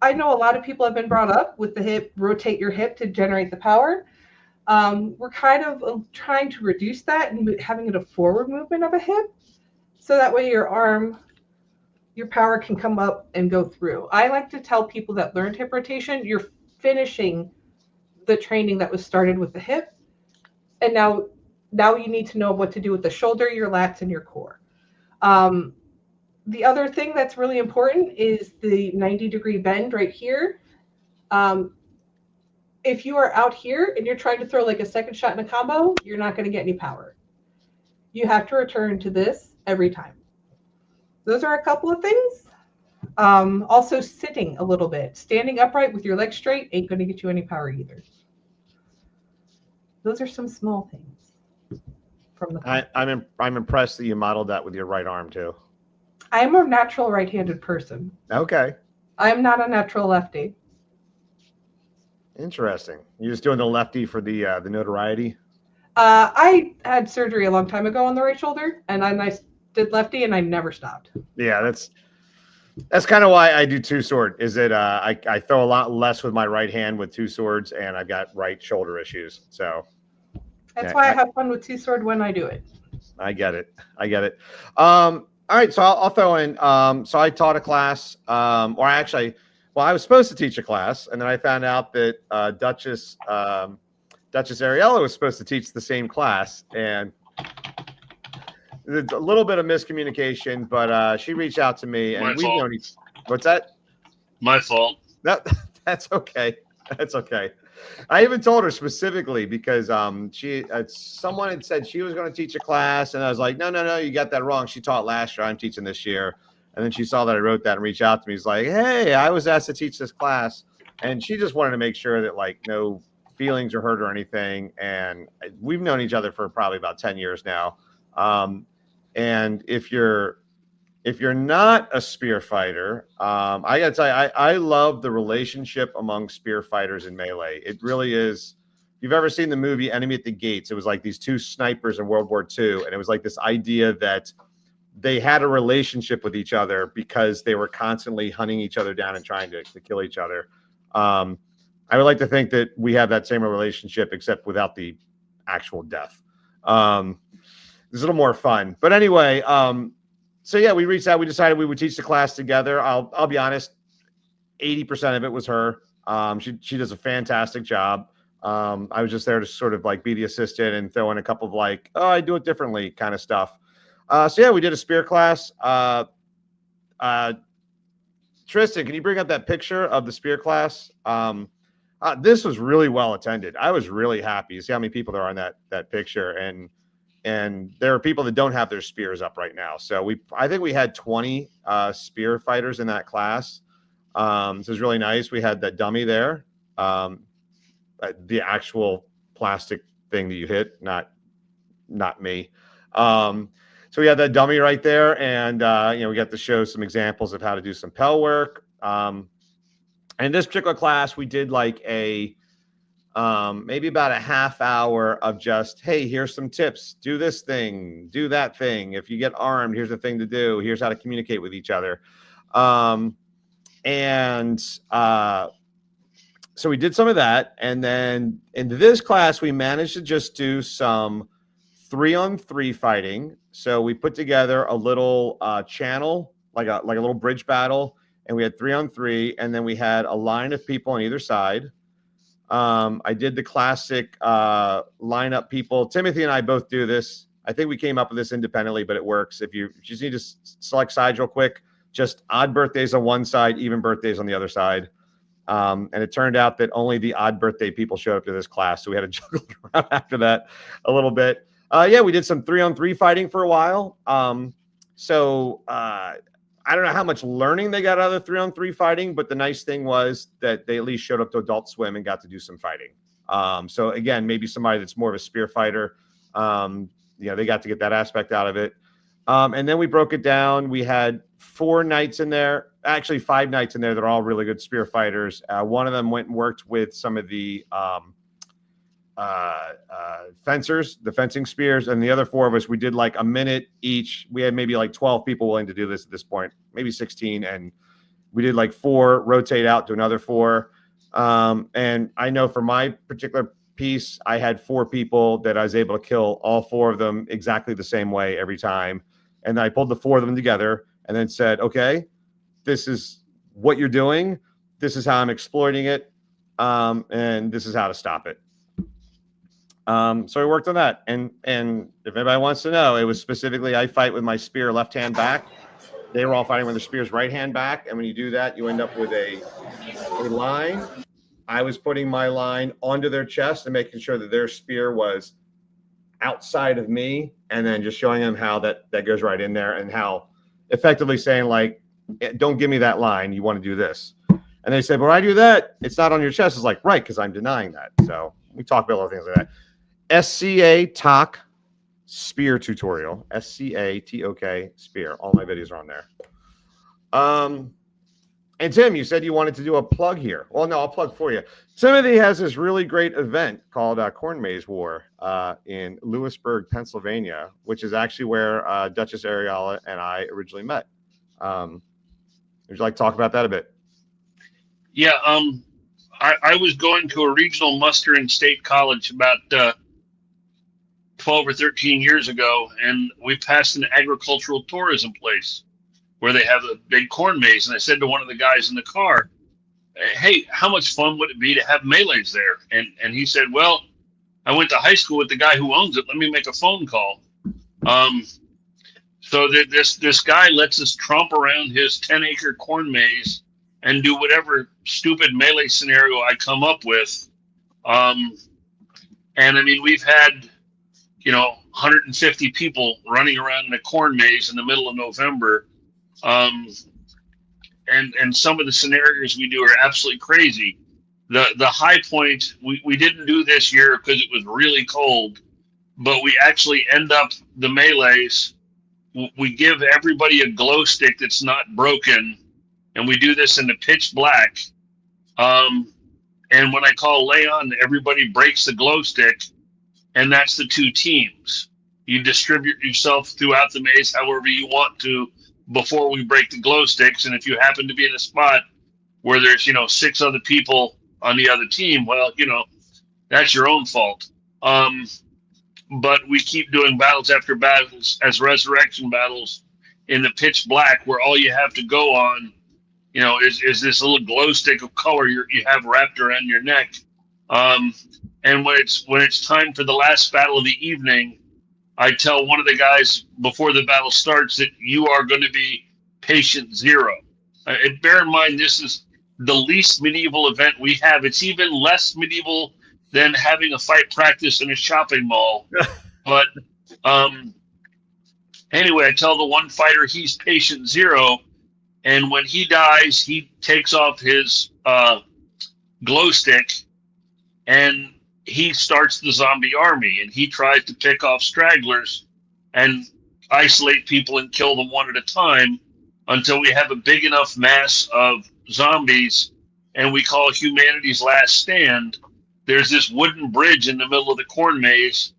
I know a lot of people have been brought up with the hip, rotate your hip to generate the power. We're kind of trying to reduce that and having it a forward movement of a hip. So that way your arm, your power can come up and go through. I like to tell people that learned hip rotation, you're finishing the training that was started with the hip. And now you need to know what to do with the shoulder, your lats, and your core. The other thing that's really important is the 90-degree bend right here. If you are out here and you're trying to throw like a second shot in a combo, you're not going to get any power. You have to return to this every time. Those are a couple of things. Also sitting a little bit. Standing upright with your legs straight ain't going to get you any power either. Those are some small things from the. I'm impressed that you modeled that with your right arm too. I am a natural right-handed person. Okay. I am not a natural lefty. Interesting. You're just doing the lefty for the notoriety? I had surgery a long time ago on the right shoulder, and I did lefty, and I never stopped. Yeah, that's kind of why I do two sword. Is that I throw a lot less with my right hand with two swords, and I've got right shoulder issues. So that's why I have fun with two sword when I do it. I get it. All right, so I'll throw in. So I taught a class, or actually, well, I was supposed to teach a class, and then I found out that Duchess Ariella was supposed to teach the same class, and there's a little bit of miscommunication, but she reached out to me, and we've known each. What's that? My fault. That's okay. That's okay. I even told her specifically because someone had said she was going to teach a class, and I was like, no, you got that wrong. She taught last year. I'm teaching this year. And then she saw that I wrote that and reached out to me. He's like, hey, I was asked to teach this class, and she just wanted to make sure that like no feelings are hurt or anything. And we've known each other for probably about 10 years now. And if you're not a spear fighter, I gotta tell you, I love the relationship among spear fighters in melee. It really is. If you've ever seen the movie Enemy at the Gates, it was like these two snipers in World War II, and it was like this idea that they had a relationship with each other because they were constantly hunting each other down and trying to kill each other. I would like to think that we have that same relationship, except without the actual death. It's a little more fun. But anyway, so yeah, we reached out. We decided we would teach the class together. I'll be honest, 80% of it was her. She does a fantastic job. I was just there to sort of like be the assistant and throw in a couple of like, oh, I do it differently kind of stuff. So yeah, we did a spear class. Tristan, can you bring up that picture of the spear class? This was really well attended. I was really happy. You see how many people there are in that picture, and there are people that don't have their spears up right now. So I think we had 20 spear fighters in that class. This is really nice. We had that dummy there, the actual plastic thing that you hit, not me. So we had that dummy right there, and we got to show some examples of how to do some Pell work. And this particular class, we did like a maybe about a half hour of just, hey, here's some tips. Do this thing, do that thing. If you get armed, here's the thing to do. Here's how to communicate with each other. So we did some of that. And then in this class, we managed to just do some 3-on-3 fighting. So we put together a little channel, like a little bridge battle. And we had 3-on-3. And then we had a line of people on either side. I did the classic lineup people. Timothy and I both do this. I think we came up with this independently, but it works. If you just need to select sides real quick, just odd birthdays on one side, even birthdays on the other side. And it turned out that only the odd birthday people showed up to this class. So we had to juggle around after that a little bit. Yeah, we did some 3-on-3 fighting for a while. I don't know how much learning they got out of the 3-on-3 fighting, but the nice thing was that they at least showed up to Adult Swim and got to do some fighting. So again, maybe somebody that's more of a spear fighter, they got to get that aspect out of it. And then we broke it down. We had 4 nights in there, actually 5 nights in there that are all really good spear fighters. One of them went and worked with some of the fencers, the fencing spears, and the other 4 of us, we did like a minute each. We had maybe like 12 people willing to do this at this point, maybe 16, and we did like 4, rotate out to another 4. And I know for my particular piece, I had 4 people that I was able to kill all 4 of them exactly the same way every time. And then I pulled the 4 of them together and then said, okay, this is what you're doing. This is how I'm exploiting it. And this is how to stop it. So we worked on that. And if anybody wants to know, it was specifically, I fight with my spear left hand back. They were all fighting with their spears right hand back. And when you do that, you end up with a line. I was putting my line onto their chest and making sure that their spear was outside of me, and then just showing them how that goes right in there, and how effectively saying, like, don't give me that line. You want to do this. And they said, well, I do that. It's not on your chest. It's like, right, because I'm denying that. So we talk about other things like that. SCA TOC spear tutorial. SCATOK spear. All my videos are on there. And Tim, you said you wanted to do a plug here. Well, no, I'll plug for you. Timothy has this really great event called Corn Maze War in Lewisburg, Pennsylvania, which is actually where Duchess Ariella and I originally met. Would you like to talk about that a bit? Yeah, I was going to a regional muster in State College about 12 or 13 years ago, and we passed an agricultural tourism place where they have a big corn maze. And I said to one of the guys in the car, hey, how much fun would it be to have melees there? And he said, well, I went to high school with the guy who owns it. Let me make a phone call. So this guy lets us tromp around his 10-acre corn maze and do whatever stupid melee scenario I come up with. And I mean, we've had, 150 people running around in a corn maze in the middle of November. And some of the scenarios we do are absolutely crazy. The high point, we didn't do this year because it was really cold, but we actually end up the melees. We give everybody a glow stick that's not broken, and we do this in the pitch black. And when I call lay on, everybody breaks the glow stick, and that's the 2 teams. You distribute yourself throughout the maze however you want to before we break the glow sticks. And if you happen to be in a spot where there's, 6 other people on the other team, well, that's your own fault. But we keep doing battles after battles as resurrection battles in the pitch black, where all you have to go on, is this little glow stick of color you have wrapped around your neck. And when it's time for the last battle of the evening, I tell one of the guys before the battle starts that you are going to be patient zero. And bear in mind, this is the least medieval event we have. It's even less medieval than having a fight practice in a shopping mall. But anyway, I tell the one fighter he's patient zero. And when he dies, he takes off his glow stick and he starts the zombie army. And he tries to pick off stragglers and isolate people and kill them one at a time until we have a big enough mass of zombies, and we call humanity's last stand. There's this wooden bridge in the middle of the corn maze,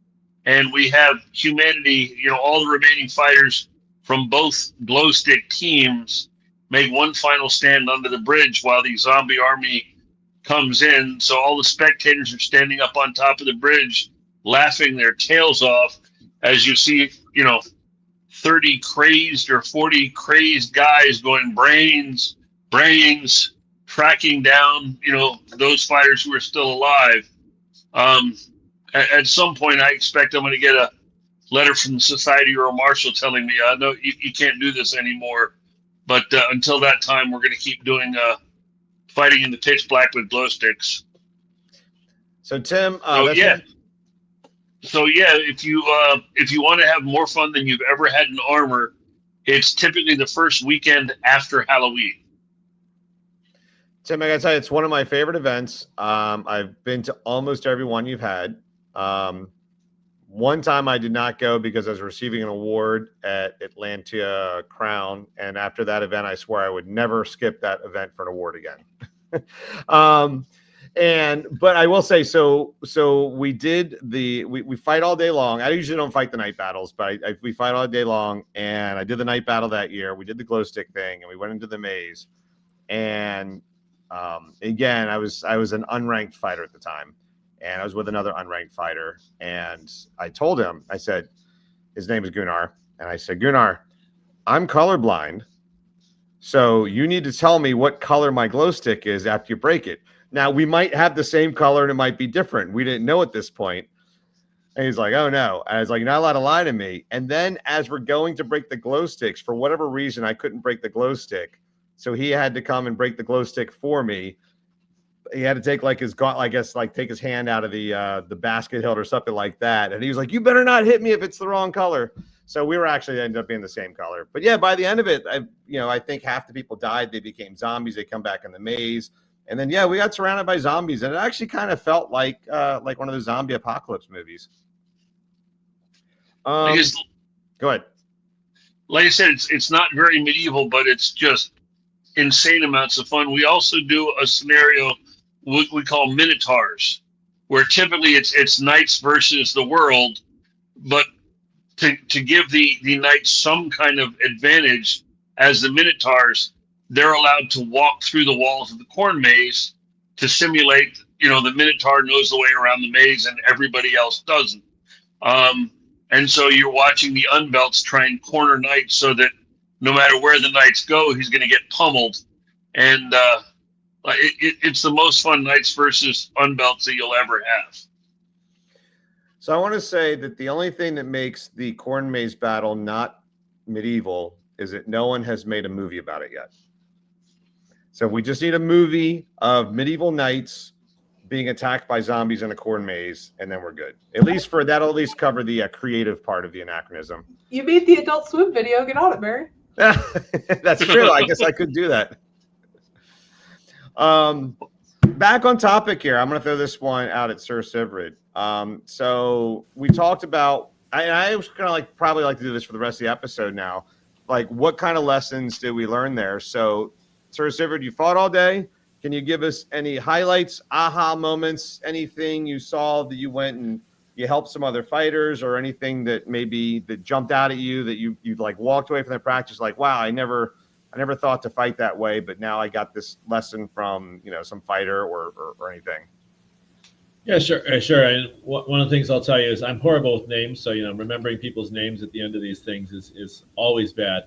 and we have humanity, all the remaining fighters from both glow stick teams make one final stand under the bridge while the zombie army comes in. So all the spectators are standing up on top of the bridge, laughing their tails off as you see, 30 crazed or 40 crazed guys going brains, tracking down, those fighters who are still alive. At some point, I expect I'm going to get a letter from the society or a marshal telling me, no, you can't do this anymore. But until that time, we're going to keep doing fighting in the pitch black with glow sticks. So Tim, So if you want to have more fun than you've ever had in armor, it's typically the first weekend after Halloween. Tim, I gotta tell you, it's one of my favorite events. I've been to almost every one you've had. One time I did not go because I was receiving an award at Atlantia Crown, and after that event, I swore I would never skip that event for an award again. But I will say, so we did we fight all day long. I usually don't fight the night battles, but we fight all day long. And I did the night battle that year. We did the glow stick thing, and we went into the maze. And again, I was an unranked fighter at the time, and I was with another unranked fighter. And I told him, I said, his name is Gunnar, and I said, Gunnar, I'm colorblind, so you need to tell me what color my glow stick is after you break it. Now, we might have the same color and it might be different. We didn't know at this point. And he's like, oh, no. And I was like, you're not allowed to lie to me. And then as we're going to break the glow sticks, for whatever reason, I couldn't break the glow stick. So he had to come and break the glow stick for me. He had to take take his hand out of the basket hilt or something like that. And he was like, you better not hit me if it's the wrong color. So we were actually ended up being the same color. But yeah, by the end of it, I think half the people died. They became zombies. They come back in the maze. And then, we got surrounded by zombies, and it actually kind of felt like one of those zombie apocalypse movies. Go ahead. Like I said, it's not very medieval, but it's just insane amounts of fun. We also do a scenario we call Minotaurs, where typically it's knights versus the world, but to give the knights some kind of advantage as the Minotaurs, they're allowed to walk through the walls of the corn maze to simulate, the Minotaur knows the way around the maze and everybody else doesn't. And so you're watching the unbelts try and corner knights so that no matter where the knights go, he's going to get pummeled. And it's the most fun knights versus unbelts that you'll ever have. So I want to say that the only thing that makes the corn maze battle not medieval is that no one has made a movie about it yet. So we just need a movie of medieval knights being attacked by zombies in a corn maze, and then we're good. That'll at least cover the creative part of the anachronism. You beat the Adult Swim video. Get on it, Bari. That's true. I guess I could do that. Back on topic here. I'm going to throw this one out at Sir Sivrid. So we talked about, I was going to probably like to do this for the rest of the episode now. What kind of lessons did we learn there? So, Sir Sivrid, you fought all day. Can you give us any highlights, aha moments, anything you saw that you went and you helped some other fighters, or anything that that jumped out at you that you walked away from that practice wow, I never thought to fight that way, but now I got this lesson from some fighter or anything. Yeah, sure. And one of the things I'll tell you is I'm horrible with names, so remembering people's names at the end of these things is always bad.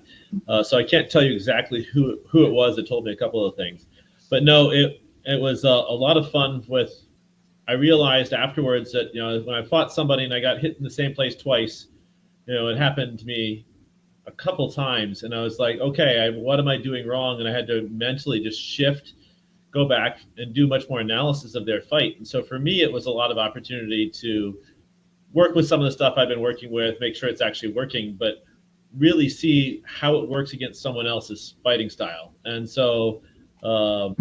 So I can't tell you exactly who it was that told me a couple of things, but no, it was a lot of fun. I realized afterwards that when I fought somebody and I got hit in the same place twice, it happened to me a couple times, and I was like, okay, what am I doing wrong? And I had to mentally just shift, go back, and do much more analysis of their fight. And so for me, it was a lot of opportunity to work with some of the stuff I've been working with, make sure it's actually working, but really see how it works against someone else's fighting style. And so a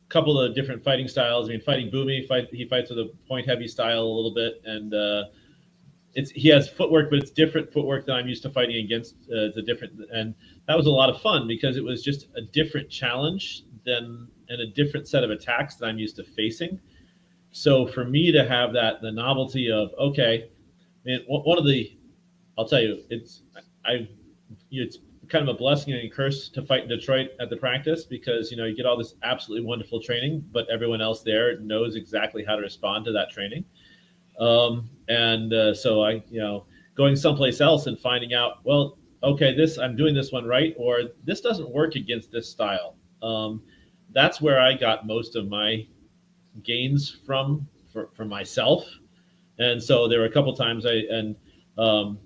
couple of different fighting styles. I mean, fighting Boomy, he fights with a point heavy style a little bit, and he has footwork, but it's different footwork than I'm used to fighting against. It's a different, and that was a lot of fun because it was just a different challenge and a different set of attacks that I'm used to facing. So for me to have the novelty of, okay, one of the, I'll tell you, it's kind of a blessing and a curse to fight in Detroit at the practice, because you get all this absolutely wonderful training, but everyone else there knows exactly how to respond to that training. So I, going someplace else and finding out, well, okay, I'm doing this one right, or this doesn't work against this style. That's where I got most of my gains from myself. And so there were a couple times I'll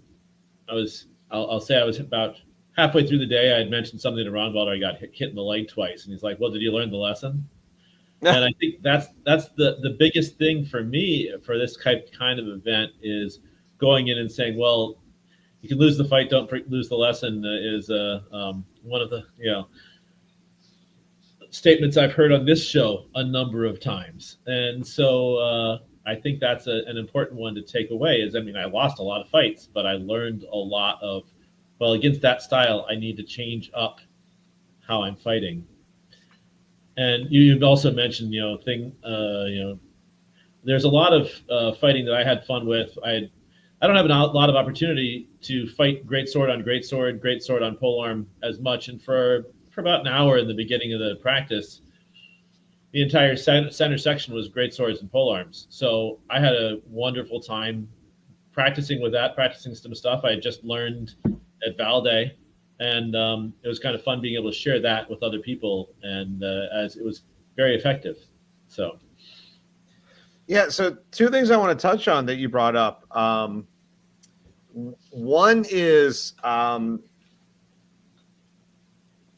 say I was about halfway through the day. I had mentioned something to Ron Balder. I got hit in the leg twice, and he's like, well, did you learn the lesson? And I think that's the biggest thing for me for this kind of event is going in and saying, well, you can lose the fight, don't lose the lesson, is one of the statements I've heard on this show a number of times. And so I think that's an important one to take away. I lost a lot of fights, but I learned a lot of, well, against that style, I need to change up how I'm fighting. And you've also mentioned, there's a lot of fighting that I had fun with. I don't have a lot of opportunity to fight greatsword on greatsword, greatsword on polearm as much. And for about an hour in the beginning of the practice, the entire center section was greatswords and polearms. So I had a wonderful time practicing with that, practicing some stuff I had just learned at Valday. And it was kind of fun being able to share that with other people, and as it was very effective. So, yeah. So two things I want to touch on that you brought up. One is I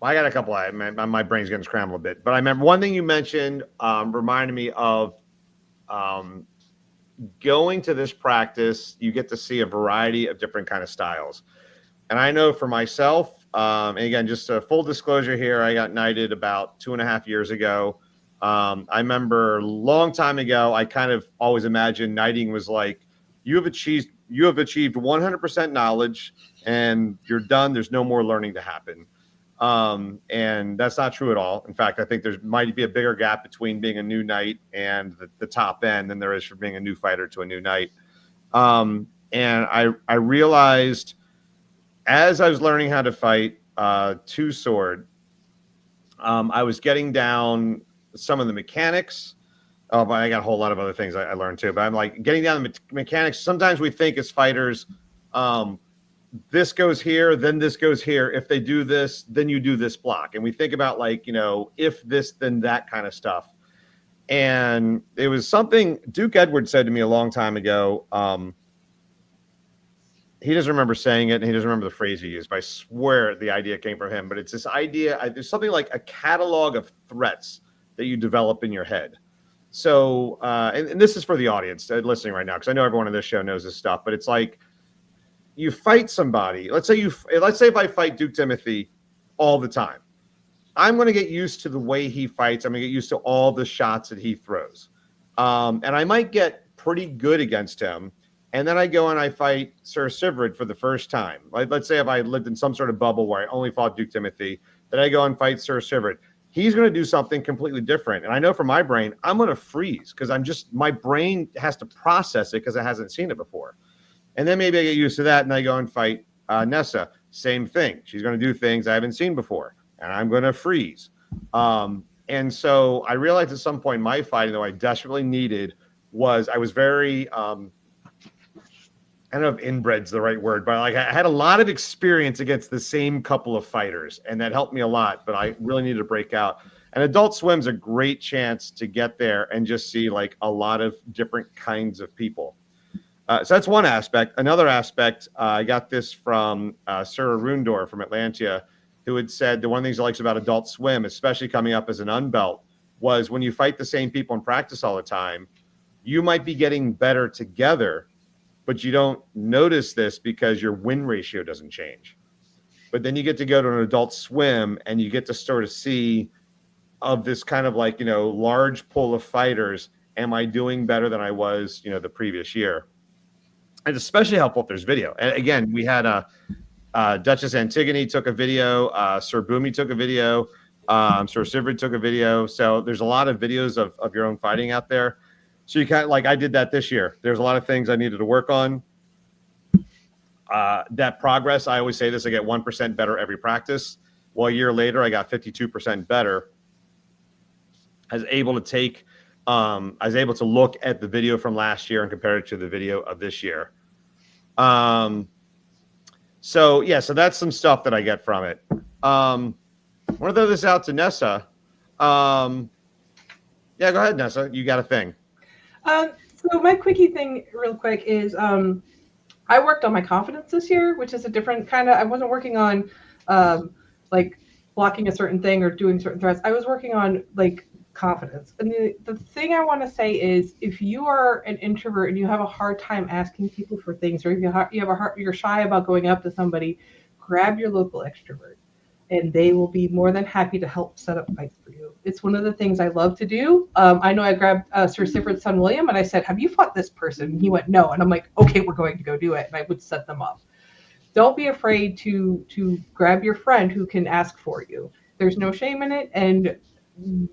got a couple. My brain's getting scrambled a bit, but I remember one thing you mentioned reminded me of going to this practice. You get to see a variety of different kind of styles. And I know for myself, and again, just a full disclosure here, I got knighted about 2.5 years ago. I remember a long time ago, I kind of always imagined knighting was like, you have achieved 100% knowledge and you're done. There's no more learning to happen. And that's not true at all. In fact, I think there might be a bigger gap between being a new knight and the top end than there is for being a new fighter to a new knight. And I realized, as I was learning how to fight two sword, I was getting down some of the mechanics. Oh, but I got a whole lot of other things I learned too. But I'm like getting down the mechanics. Sometimes we think as fighters, this goes here, then this goes here. If they do this, then you do this block. And we think about if this, then that kind of stuff. And it was something Duke Edwards said to me a long time ago. He doesn't remember saying it, and he doesn't remember the phrase he used, but I swear the idea came from him. But it's this idea, there's something like a catalog of threats that you develop in your head. So, and this is for the audience listening right now, because I know everyone on this show knows this stuff, but it's like you fight somebody. Let's say if I fight Duke Timothy all the time, I'm going to get used to the way he fights. I'm going to get used to all the shots that he throws. And I might get pretty good against him. And then I go and I fight Sir Sivrid for the first time. Let's say if I lived in some sort of bubble where I only fought Duke Timothy, then I go and fight Sir Sivrid. He's going to do something completely different. And I know for my brain, I'm going to freeze because my brain has to process it because it hasn't seen it before. And then maybe I get used to that and I go and fight Nessa. Same thing. She's going to do things I haven't seen before and I'm going to freeze. And so I realized at some point my fighting, though I desperately needed, was I was very I don't know if inbred's the right word, but I had a lot of experience against the same couple of fighters, and that helped me a lot, but I really needed to break out. And Adult Swim's a great chance to get there and just see a lot of different kinds of people. So that's one aspect. Another aspect, I got this from Sarah Rundor from Atlantia, who had said that one of the things he likes about Adult Swim, especially coming up as an unbelt, was when you fight the same people in practice all the time, you might be getting better together, but you don't notice this because your win ratio doesn't change. But then you get to go to an Adult Swim and you get to sort of see of this kind of like, large pool of fighters. Am I doing better than I was, the previous year? It's especially helpful if there's video. And again, we had Duchess Antigone took a video, Sir Boomy took a video, Sir Sivrid took a video. So there's a lot of videos of your own fighting out there. So you kind of like, I did that this year. There's a lot of things I needed to work on. That progress, I always say this, I get 1% better every practice. Well, a year later, I got 52% better. I was able to look at the video from last year and compare it to the video of this year. So that's some stuff that I get from it. I want to throw this out to Nessa. Go ahead, Nessa. You got a thing. So my quickie thing real quick is I worked on my confidence this year, which is a different kind of, I wasn't working on like blocking a certain thing or doing certain threats. I was working on like confidence. And the thing I want to say is if you are an introvert and you have a hard time asking people for things, or if you're shy about going up to somebody, grab your local extrovert and they will be more than happy to help set up fights for you. It's one of the things I love to do. I know I grabbed Sir Sivrid's son, William, and I said, have you fought this person? And he went, no. And I'm like, okay, we're going to go do it. And I would set them up. Don't be afraid to grab your friend who can ask for you. There's no shame in it. And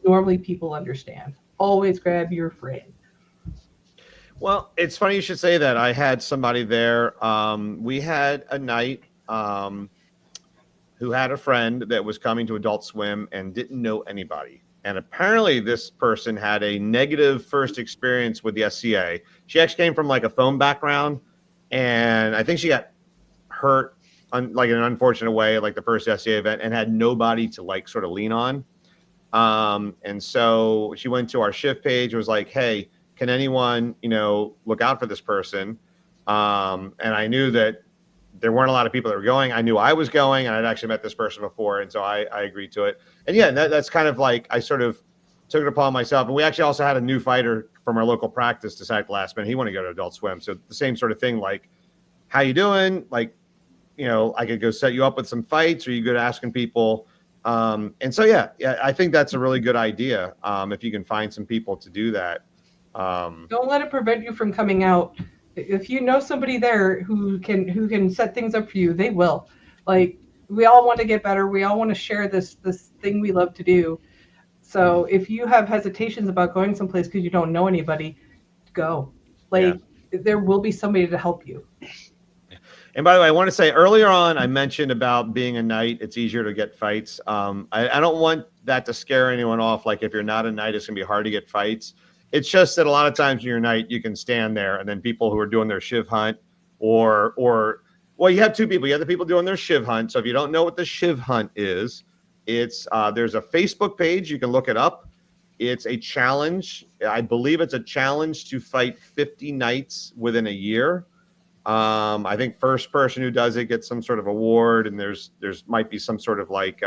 normally people understand. Always grab your friend. Well, it's funny you should say that. I had somebody there. We had a night who had a friend that was coming to Adult Swim and didn't know anybody. And apparently this person had a negative first experience with the SCA. She actually came from like a foam background, and I think she got hurt like in an unfortunate way, like the first SCA event, and had nobody to like sort of lean on. And so she went to our shift page and was like, hey, can anyone, look out for this person? And I knew that there weren't a lot of people that were going. I knew I was going, and I'd actually met this person before. And so I agreed to it. And yeah, that's kind of like, I sort of took it upon myself. And we actually also had a new fighter from our local practice decide at the last minute he wanted to go to Adult Swim. So the same sort of thing, like, how you doing? Like, I could go set you up with some fights, or you good at asking people. And so, yeah, I think that's a really good idea. If you can find some people to do that. Don't let it prevent you from coming out. If you know somebody there who can set things up for you, they will. Like, we all want to get better. We all want to share this thing we love to do. So if you have hesitations about going someplace because you don't know anybody, go. There will be somebody to help you. And by the way, I want to say earlier on, I mentioned about being a knight, it's easier to get fights. I don't want that to scare anyone off. Like, if you're not a knight, it's going to be hard to get fights. It's just that a lot of times when you're a knight, you can stand there, and then people who are doing their shiv hunt well, you have two people. You have the people doing their shiv hunt. So if you don't know what the shiv hunt is, it's there's a Facebook page. You can look it up. It's a challenge. I believe it's a challenge to fight 50 knights within a year. I think first person who does it gets some sort of award, and there's might be some sort of like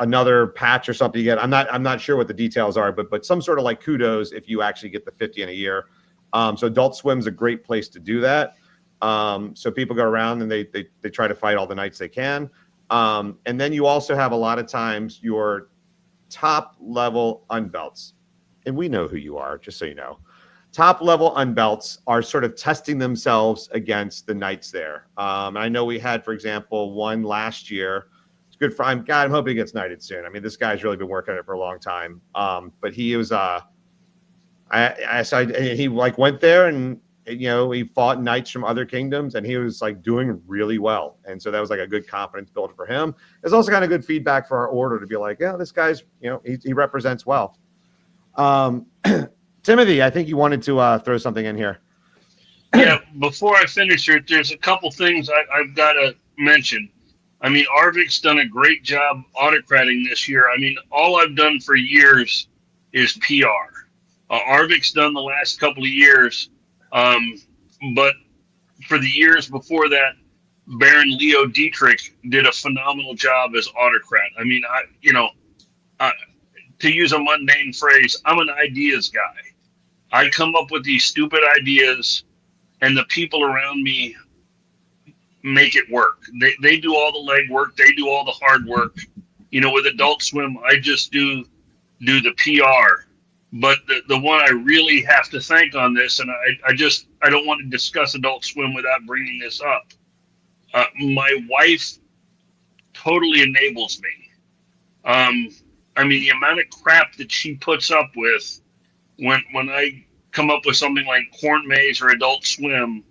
another patch or something you get. I'm not sure what the details are, but some sort of like kudos if you actually get the 50 in a year. So Adult Swim's a great place to do that. So people go around and they try to fight all the knights they can. And then you also have a lot of times your top level unbelts, and we know who you are, just so you know. Top level unbelts are sort of testing themselves against the knights there. I know we had, for example, one last year. It's good for I'm hoping he gets knighted soon. I mean, this guy's really been working on it for a long time. But he was he like went there and he fought knights from other kingdoms, and he was like doing really well. And so that was like a good confidence builder for him. It's also kind of good feedback for our order to be like, yeah, this guy's he represents well. Timothy, I think you wanted to throw something in here. Yeah, before I finish here, there's a couple things I've got to mention. I mean, Arvik's done a great job autocrating this year. I mean, all I've done for years is PR. Arvik's done the last couple of years But for the years before that, Baron Leo Dietrich did a phenomenal job as autocrat. I mean, to use a mundane phrase, I'm an ideas guy. I come up with these stupid ideas, and the people around me make it work. They do all the legwork. They do all the hard work. With Adult Swim, I just do the PR. But the one I really have to thank on this, and I don't want to discuss Adult Swim without bringing this up. My wife totally enables me. I mean, the amount of crap that she puts up with when I come up with something like Corn Maze or Adult Swim,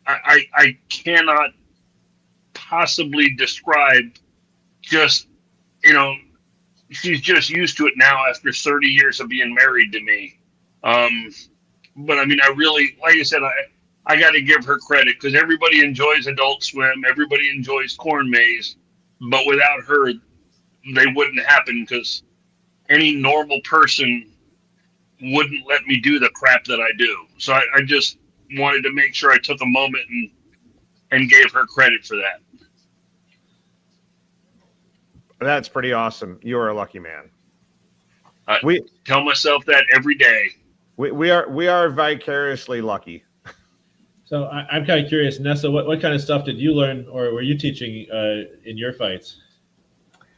I cannot possibly describe. Just, she's just used to it now after 30 years of being married to me. But I mean, I really, like I said, I got to give her credit because everybody enjoys Adult Swim. Everybody enjoys Corn Maze. But without her, they wouldn't happen because any normal person wouldn't let me do the crap that I do. So I just wanted to make sure I took a moment and gave her credit for that. That's pretty awesome. You are a lucky man. We tell myself that every day. We are vicariously lucky. So I'm kind of curious, Nessa, what kind of stuff did you learn or were you teaching in your fights?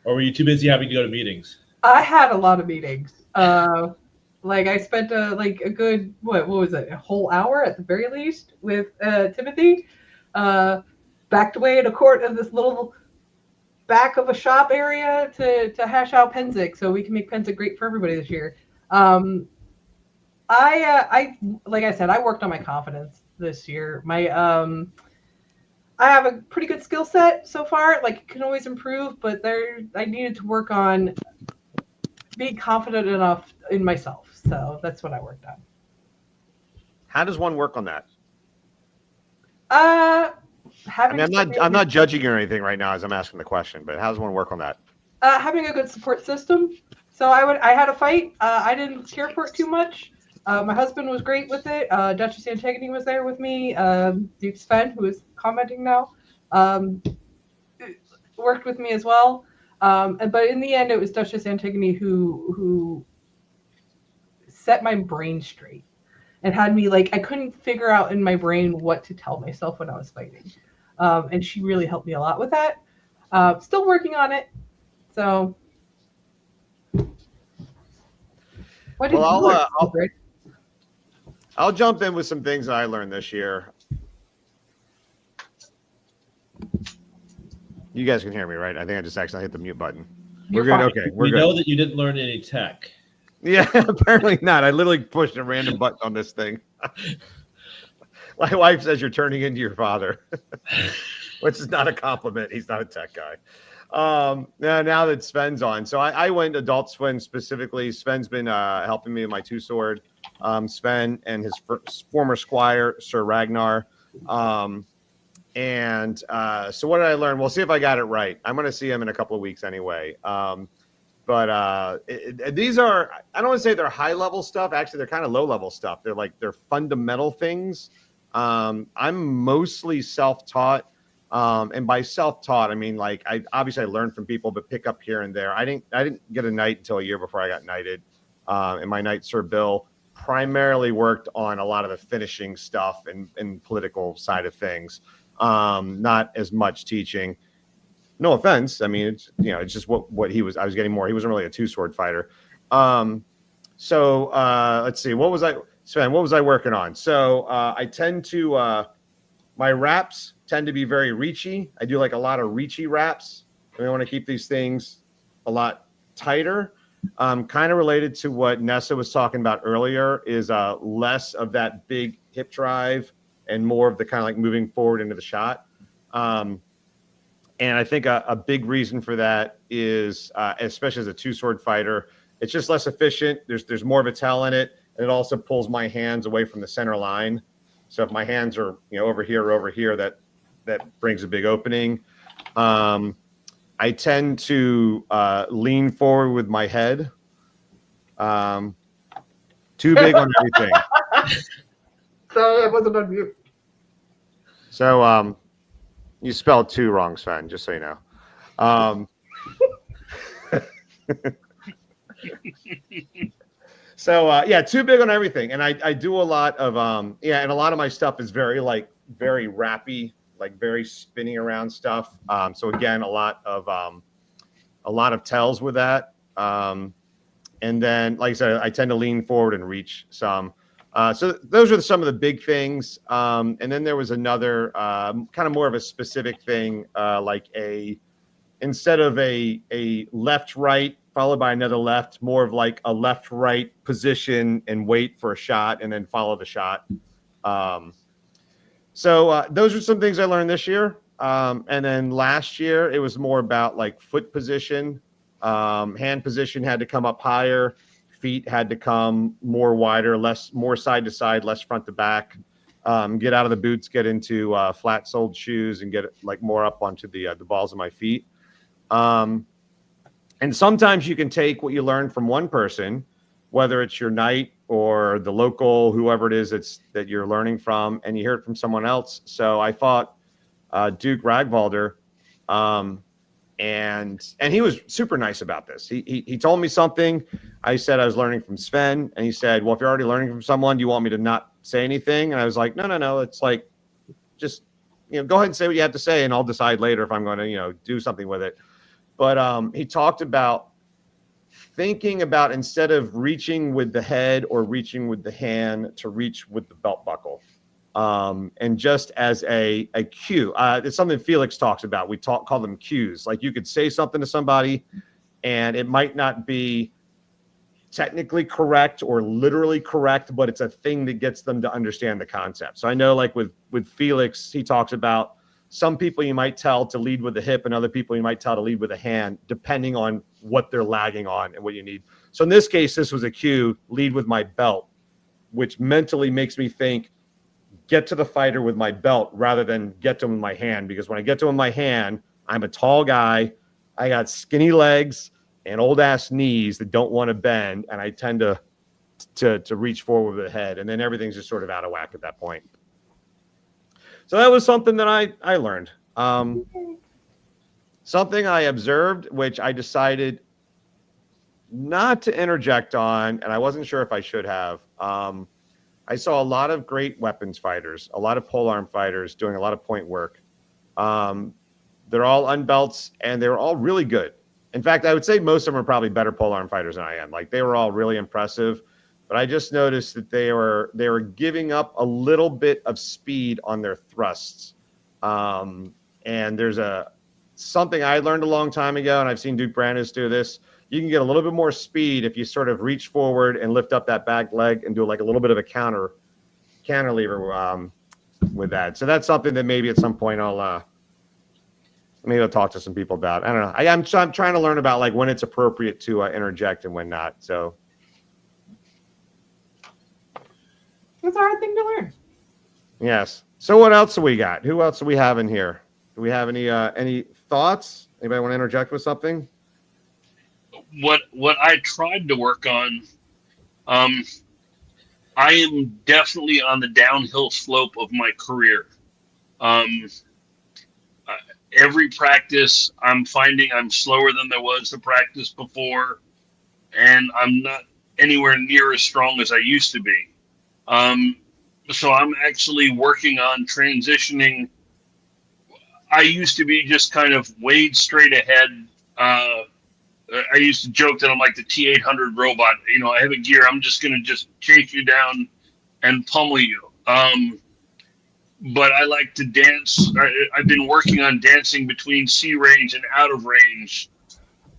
Or were you too busy having to go to meetings? I had a lot of meetings. I spent a good, what was it, a whole hour at the very least with Timothy, backed away in a court of this little back of a shop area to hash out Penzic so we can make Penzic great for everybody this year. I like I said, I worked on my confidence this year. I have a pretty good skill set so far. Like, it can always improve, but I needed to work on being confident enough in myself. So that's what I worked on. How does one work on that? I'm not judging you or anything right now as I'm asking the question, but how does one work on that? Having a good support system. So I had a fight. I didn't care for it too much. My husband was great with it. Duchess Antigone was there with me. Duke Sven, who is commenting now, worked with me as well. But in the end, it was Duchess Antigone who set my brain straight and had me I couldn't figure out in my brain what to tell myself when I was fighting. And she really helped me a lot with that. Still working on it. So what did you learn, Sivrid? I'll jump in with some things that I learned this year. You guys can hear me, right? I think I just accidentally hit the mute button. We're good. Okay, we know that you didn't learn any tech. Yeah, apparently not. I literally pushed a random button on this thing. My wife says you're turning into your father, which is not a compliment. He's not a tech guy. Now that Sven's on. So I went Adult Swim specifically. Sven's been helping me with my two sword. Sven and his former squire, Sir Ragnar. So what did I learn? We'll see if I got it right. I'm going to see him in a couple of weeks anyway. These are, I don't want to say they're high level stuff. Actually, they're kind of low level stuff. They're fundamental things. I'm mostly self-taught. And by self-taught, I mean, I learned from people, but pick up here and there. I didn't get a knight until a year before I got knighted. And my knight, Sir Bill, primarily worked on a lot of the finishing stuff and political side of things. Not as much teaching. No offense. I mean, it's just what he was. I was getting more. He wasn't really a two-sword fighter. Let's see. Sven, what was I working on? So I tend to my wraps tend to be very reachy. I do a lot of reachy wraps. And I want to keep these things a lot tighter. Kind of related to what Nessa was talking about earlier is less of that big hip drive and more of the kind of moving forward into the shot. And I think a big reason for that is, especially as a two-sword fighter, it's just less efficient. There's more of a tell in it, and it also pulls my hands away from the center line. So if my hands are over here or over here, that brings a big opening. I tend to lean forward with my head. Too big on everything. Sorry, I wasn't on mute. So, you spelled two wrong, Sven, just so you know. Yeah, too big on everything. And I do a lot of, and a lot of my stuff is very rappy, like very spinning around stuff. So again, a lot of tells with that. And then, like I said, I tend to lean forward and reach some. So those are some of the big things. And then there was another kind of more of a specific thing, instead of a left-right followed by another left, more of like a left-right position and wait for a shot and then follow the shot. So those are some things I learned this year. And then last year, it was more about like foot position. Hand position had to come up higher. Feet had to come more wider, more side to side, less front to back. Get out of the boots, get into flat-soled shoes, and get like more up onto the balls of my feet. And sometimes you can take what you learned from one person, whether it's your knight or the local, whoever it is that you're learning from, and you hear it from someone else. So I fought Duke Ragvalder, and he was super nice about this. He told me something. I said I was learning from Sven, and he said, well, if you're already learning from someone, do you want me to not say anything? And I was like, no. It's like, just, go ahead and say what you have to say, and I'll decide later if I'm going to, do something with it. But he talked about thinking about, instead of reaching with the head or reaching with the hand, to reach with the belt buckle. And just as a cue, it's something Felix talks about. We call them cues. Like, you could say something to somebody and it might not be technically correct or literally correct, but it's a thing that gets them to understand the concept. So I know, like with Felix, he talks about some people you might tell to lead with the hip and other people you might tell to lead with the hand, depending on what they're lagging on and what you need. So in this case, this was a cue: lead with my belt, which mentally makes me think, get to the fighter with my belt rather than get to him with my hand. Because when I get to him with my hand, I'm a tall guy. I got skinny legs and old ass knees that don't want to bend. And I tend to reach forward with the head. And then everything's just sort of out of whack at that point. So that was something that I learned. Something I observed, which I decided not to interject on, and I wasn't sure if I should have. I saw a lot of great weapons fighters, a lot of polearm fighters doing a lot of point work. They're all unbelts, and they were all really good. In fact, I would say most of them are probably better polearm fighters than I am. Like, they were all really impressive. But I just noticed that they were giving up a little bit of speed on their thrusts. And there's something I learned a long time ago, and I've seen Duke Brandis do this. You can get a little bit more speed if you sort of reach forward and lift up that back leg and do like a little bit of a cantilever with that. So that's something that maybe at some point I'll talk to some people about. I don't know. I'm trying to learn about like when it's appropriate to interject and when not. So. It's a hard thing to learn. Yes. So what else do we got? Who else do we have in here? Do we have any thoughts? Anybody want to interject with something? What I tried to work on, I am definitely on the downhill slope of my career. Every practice, I'm finding I'm slower than there was to practice before, and I'm not anywhere near as strong as I used to be. So I'm actually working on transitioning. I used to be just kind of wade straight ahead. I used to joke that I'm like the T-800 robot. I have a gear. I'm just going to just chase you down and pummel you. But I like to dance. I've been working on dancing between C range and out of range,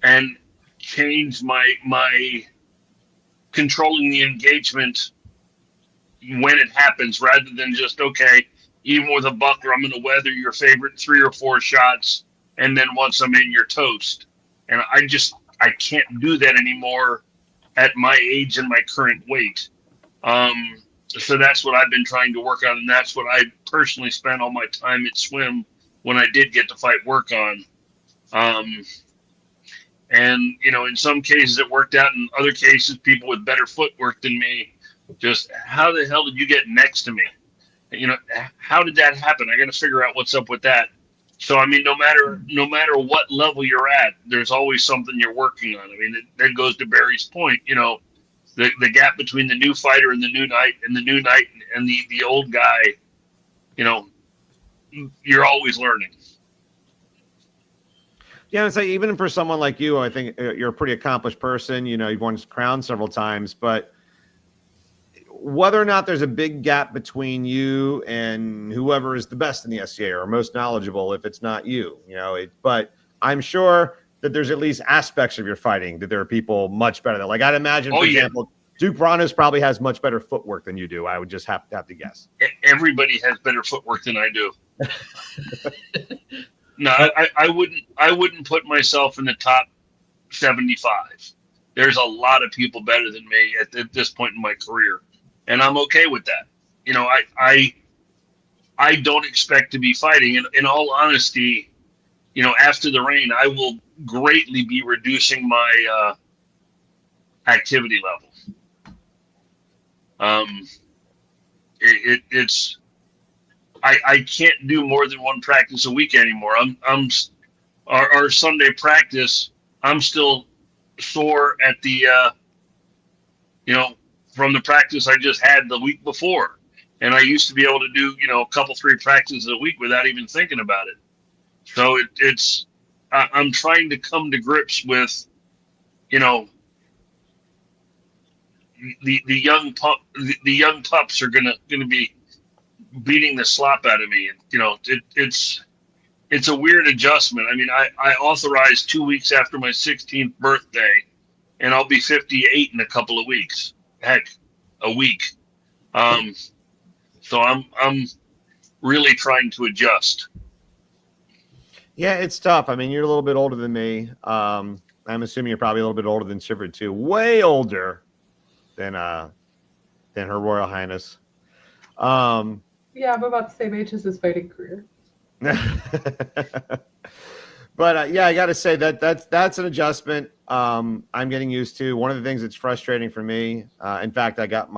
and change my controlling the engagement when it happens, rather than just, okay, even with a buckler, I'm going to weather your favorite 3 or 4 shots, and then once I'm in, you're toast. And I can't do that anymore at my age and my current weight. So that's what I've been trying to work on, and that's what I personally spent all my time at swim when I did get to fight work on. And, in some cases it worked out. In other cases, people with better footwork than me, just, how the hell did you get next to me? how did that happen? I got to figure out what's up with that. So, I mean, no matter what level you're at, there's always something you're working on. I mean, that goes to Barry's point, the gap between the new fighter and the new knight and the old guy, you're always learning. Yeah, it's like even for someone like you, I think you're a pretty accomplished person. You've won crown several times, but whether or not there's a big gap between you and whoever is the best in the SCA or most knowledgeable, if it's not you, but I'm sure that there's at least aspects of your fighting that there are people much better than. Like I'd imagine, for example, Duke Branos probably has much better footwork than you do. I would just have to guess. Everybody has better footwork than I do. No, I wouldn't put myself in the top 75. There's a lot of people better than me at this point in my career, and I'm okay with that. I don't expect to be fighting. In all honesty, after the rain, I will greatly be reducing my activity level. I can't do more than one practice a week anymore. Our Sunday practice, I'm still sore at the from the practice I just had the week before, and I used to be able to do a couple 3 practices a week without even thinking about it. So I'm trying to come to grips with the young pups are gonna be beating the slop out of me, and it's a weird adjustment. I mean, I authorized 2 weeks after my 16th birthday, and I'll be 58 in a couple of weeks. Heck, a week. So I'm really trying to adjust. Yeah, it's tough. I mean, you're a little bit older than me. I'm assuming you're probably a little bit older than Sivrid too. Way older than Her Royal Highness. Yeah, I'm about the same age as his fighting career. But yeah, I got to say that's an adjustment I'm getting used to. One of the things that's frustrating for me, in fact, I got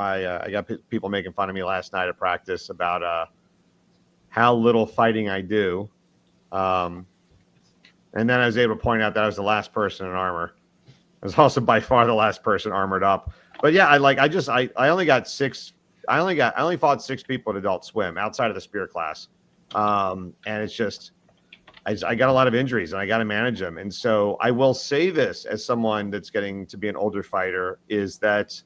people making fun of me last night at practice about how little fighting I do, and then I was able to point out that I was the last person in armor. I was also by far the last person armored up. But yeah, I only got 6. I only fought 6 people at Adult Swim outside of the spear class, and it's just. I got a lot of injuries and I got to manage them. And so I will say this as someone that's getting to be an older fighter is that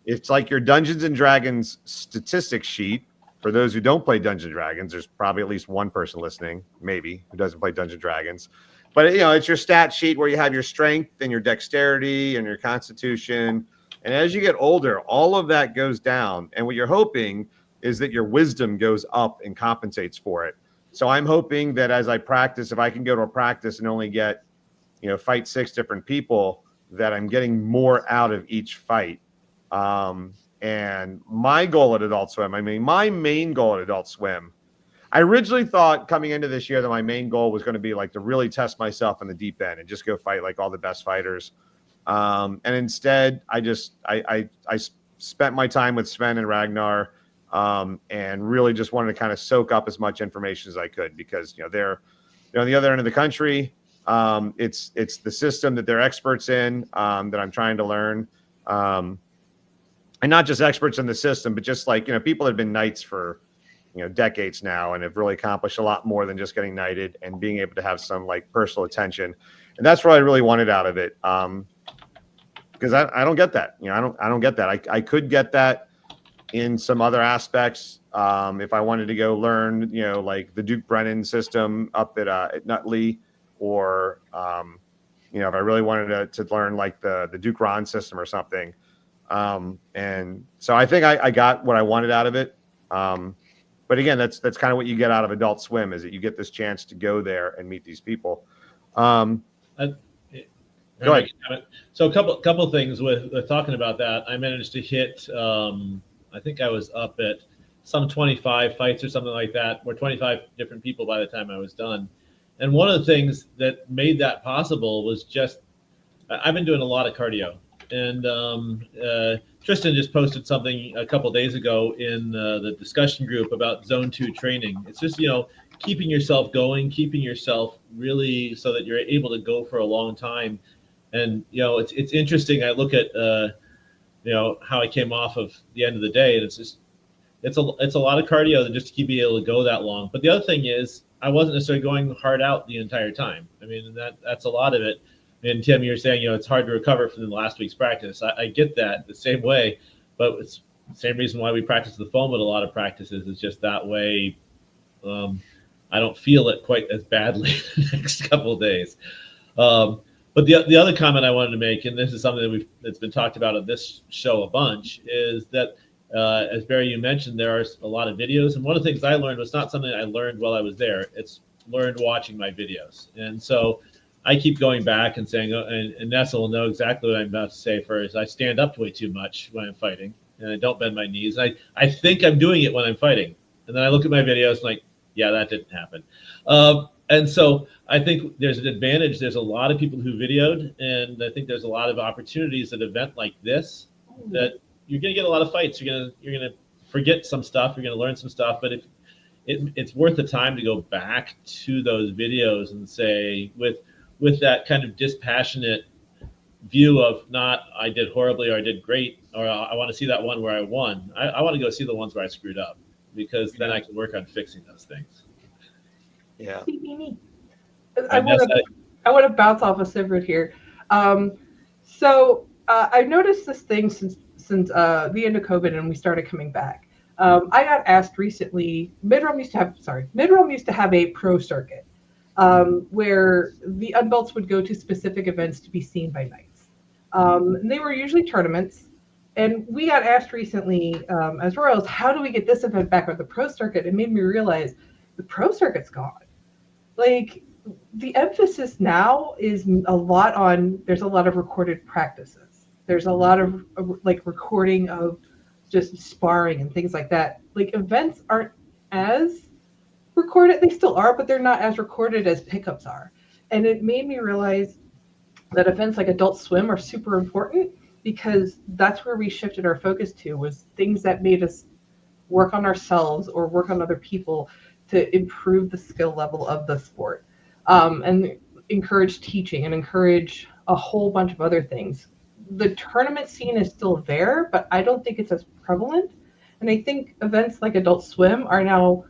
it's like your Dungeons and Dragons statistics sheet. For those who don't play Dungeons and Dragons, there's probably at least one person listening, maybe, who doesn't play Dungeons and Dragons. But, it's your stat sheet where you have your strength and your dexterity and your constitution. And as you get older, all of that goes down. And what you're hoping is that your wisdom goes up and compensates for it. So I'm hoping that as I practice, if I can go to a practice and only get, fight 6 different people, that I'm getting more out of each fight. And my goal at Adult Swim, my main goal at Adult Swim, I originally thought coming into this year that my main goal was going to be like to really test myself in the deep end and just go fight like all the best fighters. And instead, I spent my time with Sven and Ragnar. And really just wanted to kind of soak up as much information as I could because, they're on the other end of the country. It's the system that they're experts in, that I'm trying to learn. And not just experts in the system, but just like, people that have been knights for, decades now and have really accomplished a lot more than just getting knighted and being able to have some like personal attention. And that's what I really wanted out of it. Because I don't get that, I don't get that. I could get that in some other aspects, if I wanted to go learn, like the Duke Brennan system up at Nutley, or if I really wanted to learn like the Duke Ron system or something. And so I think I got what I wanted out of it. But again, that's kind of what you get out of Adult Swim, is that you get this chance to go there and meet these people. Go ahead. So a couple things with talking about that. I managed to hit. I think I was up at some 25 fights or something like that, or 25 different people by the time I was done. And one of the things that made that possible was just I've been doing a lot of cardio, and Tristan just posted something a couple days ago in the discussion group about Zone 2 training. It's just, keeping yourself going, keeping yourself really so that you're able to go for a long time. And, it's interesting. I look at, how I came off of the end of the day, and it's a lot of cardio just to keep being able to go that long. But the other thing is, I wasn't necessarily going hard out the entire time. I mean, that's a lot of it. And Tim, you're saying, it's hard to recover from the last week's practice. I get that the same way, but it's the same reason why we practice the foam at a lot of practices. It's just that way. I don't feel it quite as badly the next couple of days. But the other comment I wanted to make, and this is something that's been talked about at this show a bunch, is that as Bari, you mentioned, there are a lot of videos. And one of the things I learned was not something I learned while I was there. It's learned watching my videos. And so I keep going back and saying, and Nessa will know exactly what I'm about to say first. I stand up way too much when I'm fighting, and I don't bend my knees. I think I'm doing it when I'm fighting. And then I look at my videos and like, yeah, that didn't happen. And so I think there's an advantage. There's a lot of people who videoed, and I think there's a lot of opportunities at an event like this that you're going to get a lot of fights. You're going to forget some stuff. You're going to learn some stuff. But if it's worth the time to go back to those videos and say, with that kind of dispassionate view of not I did horribly or I did great, or I want to see that one where I won. I want to go see the ones where I screwed up, because then I can work on fixing those things. Yeah. I want to bounce off of Sivrid here. So I've noticed this thing since the end of COVID and we started coming back. I got asked recently. Midrealm used to have a pro circuit where the unbelts would go to specific events to be seen by knights. And they were usually tournaments. And we got asked recently as Royals, how do we get this event back on the pro circuit? It made me realize the pro circuit's gone. Like, the emphasis now is there's a lot of recorded practices. There's a lot of recording of just sparring and things like that. Like, events aren't as recorded. They still are, but they're not as recorded as pickups are. And it made me realize that events like Aedult Swim are super important, because that's where we shifted our focus to, was things that made us work on ourselves or work on other people to improve the skill level of the sport, and encourage teaching and encourage a whole bunch of other things. The tournament scene is still there, but I don't think it's as prevalent. And I think events like Aedult Swim are now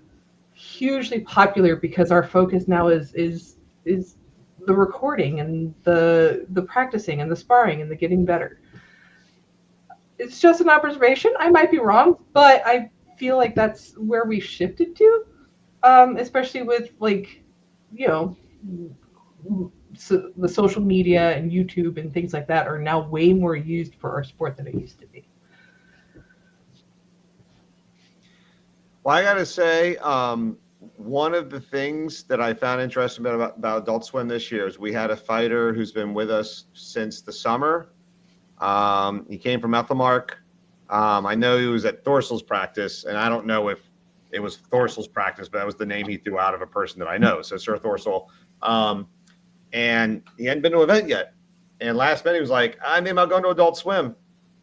hugely popular because our focus now is the recording and the practicing and the sparring and the getting better. It's just an observation. I might be wrong, but I feel like that's where we shifted to, especially with the social media and YouTube and things like that are now way more used for our sport than it used to be. Well, I got to say, one of the things that I found interesting about Aedult Swim this year is we had a fighter who's been with us since the summer. He came from Ethelmark. I know he was at Thorsel's practice, and I don't know if it was Thorsel's practice, but that was the name he threw out of a person that I know. So Sir Thorsel. And he hadn't been to an event yet. And last minute he was like, I'm thinking about going to Aedult Swim.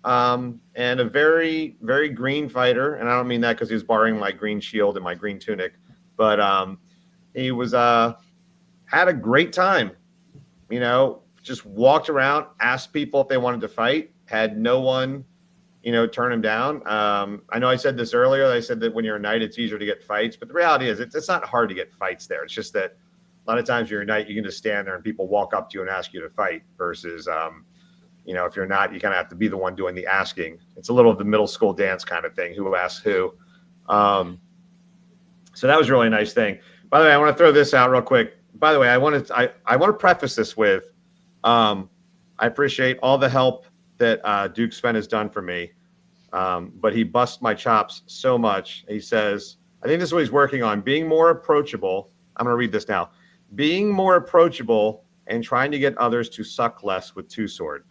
And a very, very green fighter. And I don't mean that because he was borrowing my green shield and my green tunic, but he was had a great time. Just walked around, asked people if they wanted to fight, had no one, turn him down. I know I said this earlier. I said that when you're a knight, it's easier to get fights, but the reality is it's not hard to get fights there. It's just that a lot of times you're a knight, you can just stand there and people walk up to you and ask you to fight versus, if you're not, you kind of have to be the one doing the asking. It's a little of the middle school dance kind of thing, who asks who. So that was a really nice thing. By the way, I want to throw this out real quick. By the way, I want to preface this with, I appreciate all the help that Duke Sven has done for me, but he busts my chops so much. He says, I think this is what he's working on, being more approachable. I'm going to read this now. Being more approachable and trying to get others to suck less with two-sword.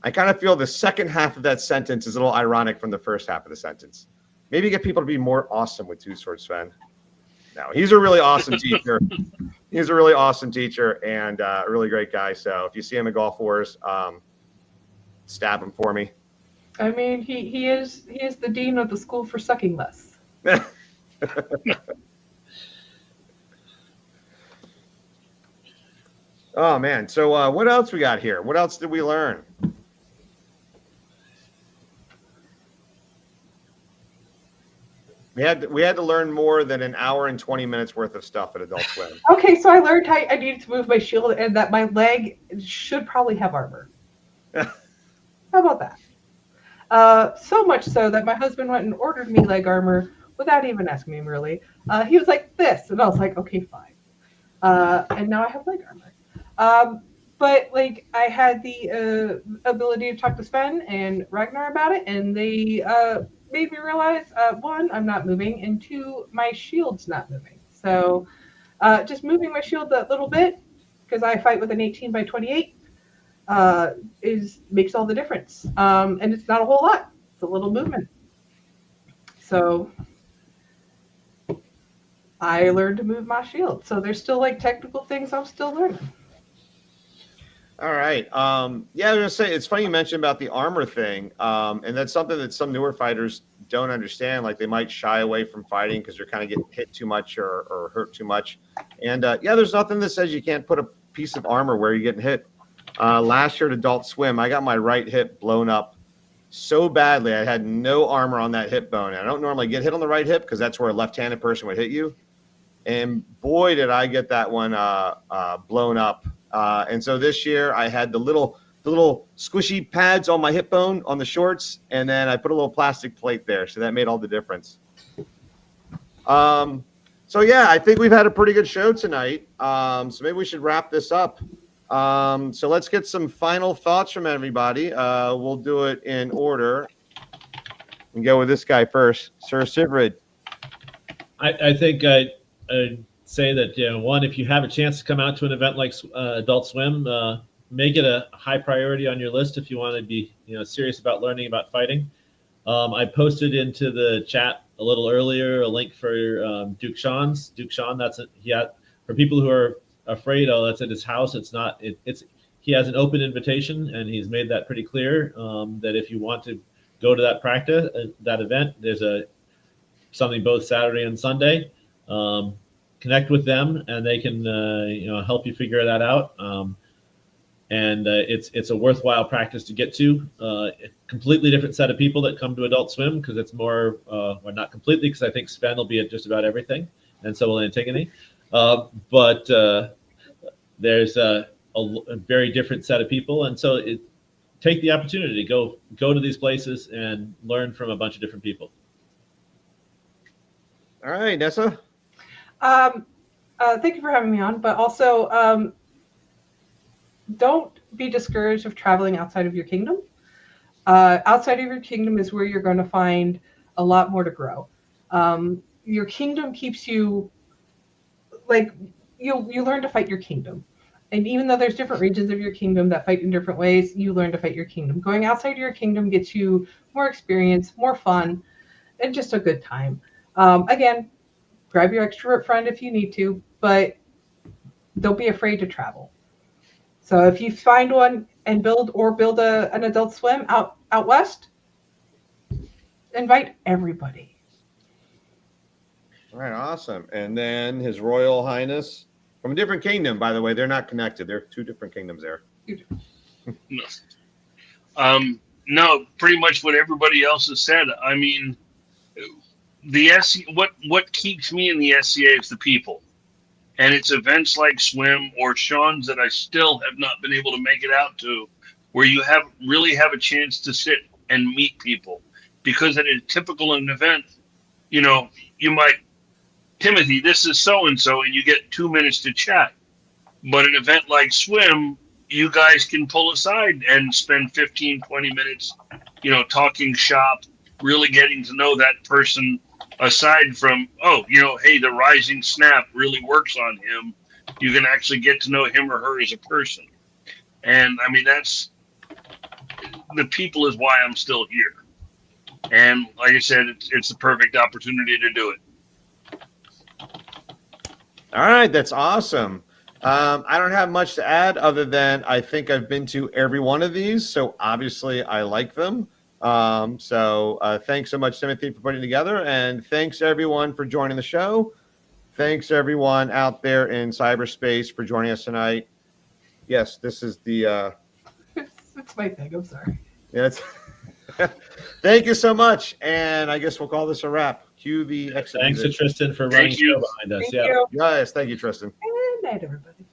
I kind of feel the second half of that sentence is a little ironic from the first half of the sentence. Maybe get people to be more awesome with two-sword, Sven. No, he's a really awesome teacher. He's a really awesome teacher and a really great guy. So if you see him at Golf Wars, stab him for me. I mean, he is the dean of the school for sucking less. Oh man. So what else we got here? What else did we learn? We had to learn more than an hour and 20 minutes worth of stuff at Adult Swim. Okay, so I learned I needed to move my shield and that my leg should probably have armor. How about that? So much so that my husband went and ordered me leg armor without even asking me, really. He was like, this. And I was like, okay, fine. And now I have leg armor. But like I had the ability to talk to Sven and Ragnar about it, and they made me realize, one, I'm not moving, and two, my shield's not moving. So just moving my shield that little bit, because I fight with an 18 by 28, makes all the difference. And it's not a whole lot. It's a little movement. So I learned to move my shield. So there's still like technical things I'm still learning. All right. Yeah, I was gonna say it's funny you mentioned about the armor thing, and that's something that some newer fighters don't understand. Like they might shy away from fighting because they're kind of getting hit too much or hurt too much. And yeah, there's nothing that says you can't put a piece of armor where you're getting hit. Last year at Adult Swim, I got my right hip blown up so badly. I had no armor on that hip bone. I don't normally get hit on the right hip because that's where a left-handed person would hit you. And boy, did I get that one blown up. And so this year I had the little squishy pads on my hip bone on the shorts, and then I put a little plastic plate there. So that made all the difference. So yeah, I think we've had a pretty good show tonight. So maybe we should wrap this up. So let's get some final thoughts from everybody. We'll do it in order and go with this guy first. Sir Sivrid. I think I'd say that, one, if you have a chance to come out to an event like Adult Swim, make it a high priority on your list if you want to be serious about learning about fighting. I posted into the chat a little earlier a link for Duke Sean's. Duke Sean, for people who are afraid, that's at his house. He has an open invitation, and he's made that pretty clear that if you want to go to that practice, that event, there's something both Saturday and Sunday. Connect with them, and they can help you figure that out. And it's a worthwhile practice to get to. A completely different set of people that come to Adult Swim because it's more, well, not completely, because I think Sven will be at just about everything, and so will Antigone. But there's a very different set of people, and so take the opportunity to go to these places and learn from a bunch of different people. All right, Nessa. Thank you for having me on, but also don't be discouraged of traveling outside of your kingdom. Outside of your kingdom is where you're going to find a lot more to grow. Your kingdom keeps you, like, you learn to fight your kingdom. And even though there's different regions of your kingdom that fight in different ways, you learn to fight your kingdom. Going outside of your kingdom gets you more experience, more fun, and just a good time. Again, grab your extrovert friend if you need to, but don't be afraid to travel. So if you find one and build an Adult Swim out west, invite everybody. All right, awesome. And then His Royal Highness from a different kingdom, by the way. They're not connected. They're two different kingdoms there. No, pretty much what everybody else has said. I mean, what keeps me in the SCA is the people, and it's events like Swim or Sean's that I still have not been able to make it out to, where you really have a chance to sit and meet people. Because at a typical event, you might, Timothy, this is so and so, and you get 2 minutes to chat. But an event like Swim, you guys can pull aside and spend 15, 20 minutes, talking shop, really getting to know that person. Aside from, hey, the rising snap really works on him, you can actually get to know him or her as a person. And I mean, the people is why I'm still here. And like I said, it's the perfect opportunity to do it. All right, that's awesome. I don't have much to add other than I think I've been to every one of these, so obviously I like them. So thanks so much, Timothy, for putting it together, and thanks everyone for joining the show. Thanks everyone out there in cyberspace for joining us tonight. Yes, this is the. It's my thing. I'm sorry. Yeah, thank you so much, and I guess we'll call this a wrap. Cue the exit. Thanks to music. Tristan for running Thank you. the show behind us. Thank you. Yes, thank you, Tristan. Good night, everybody.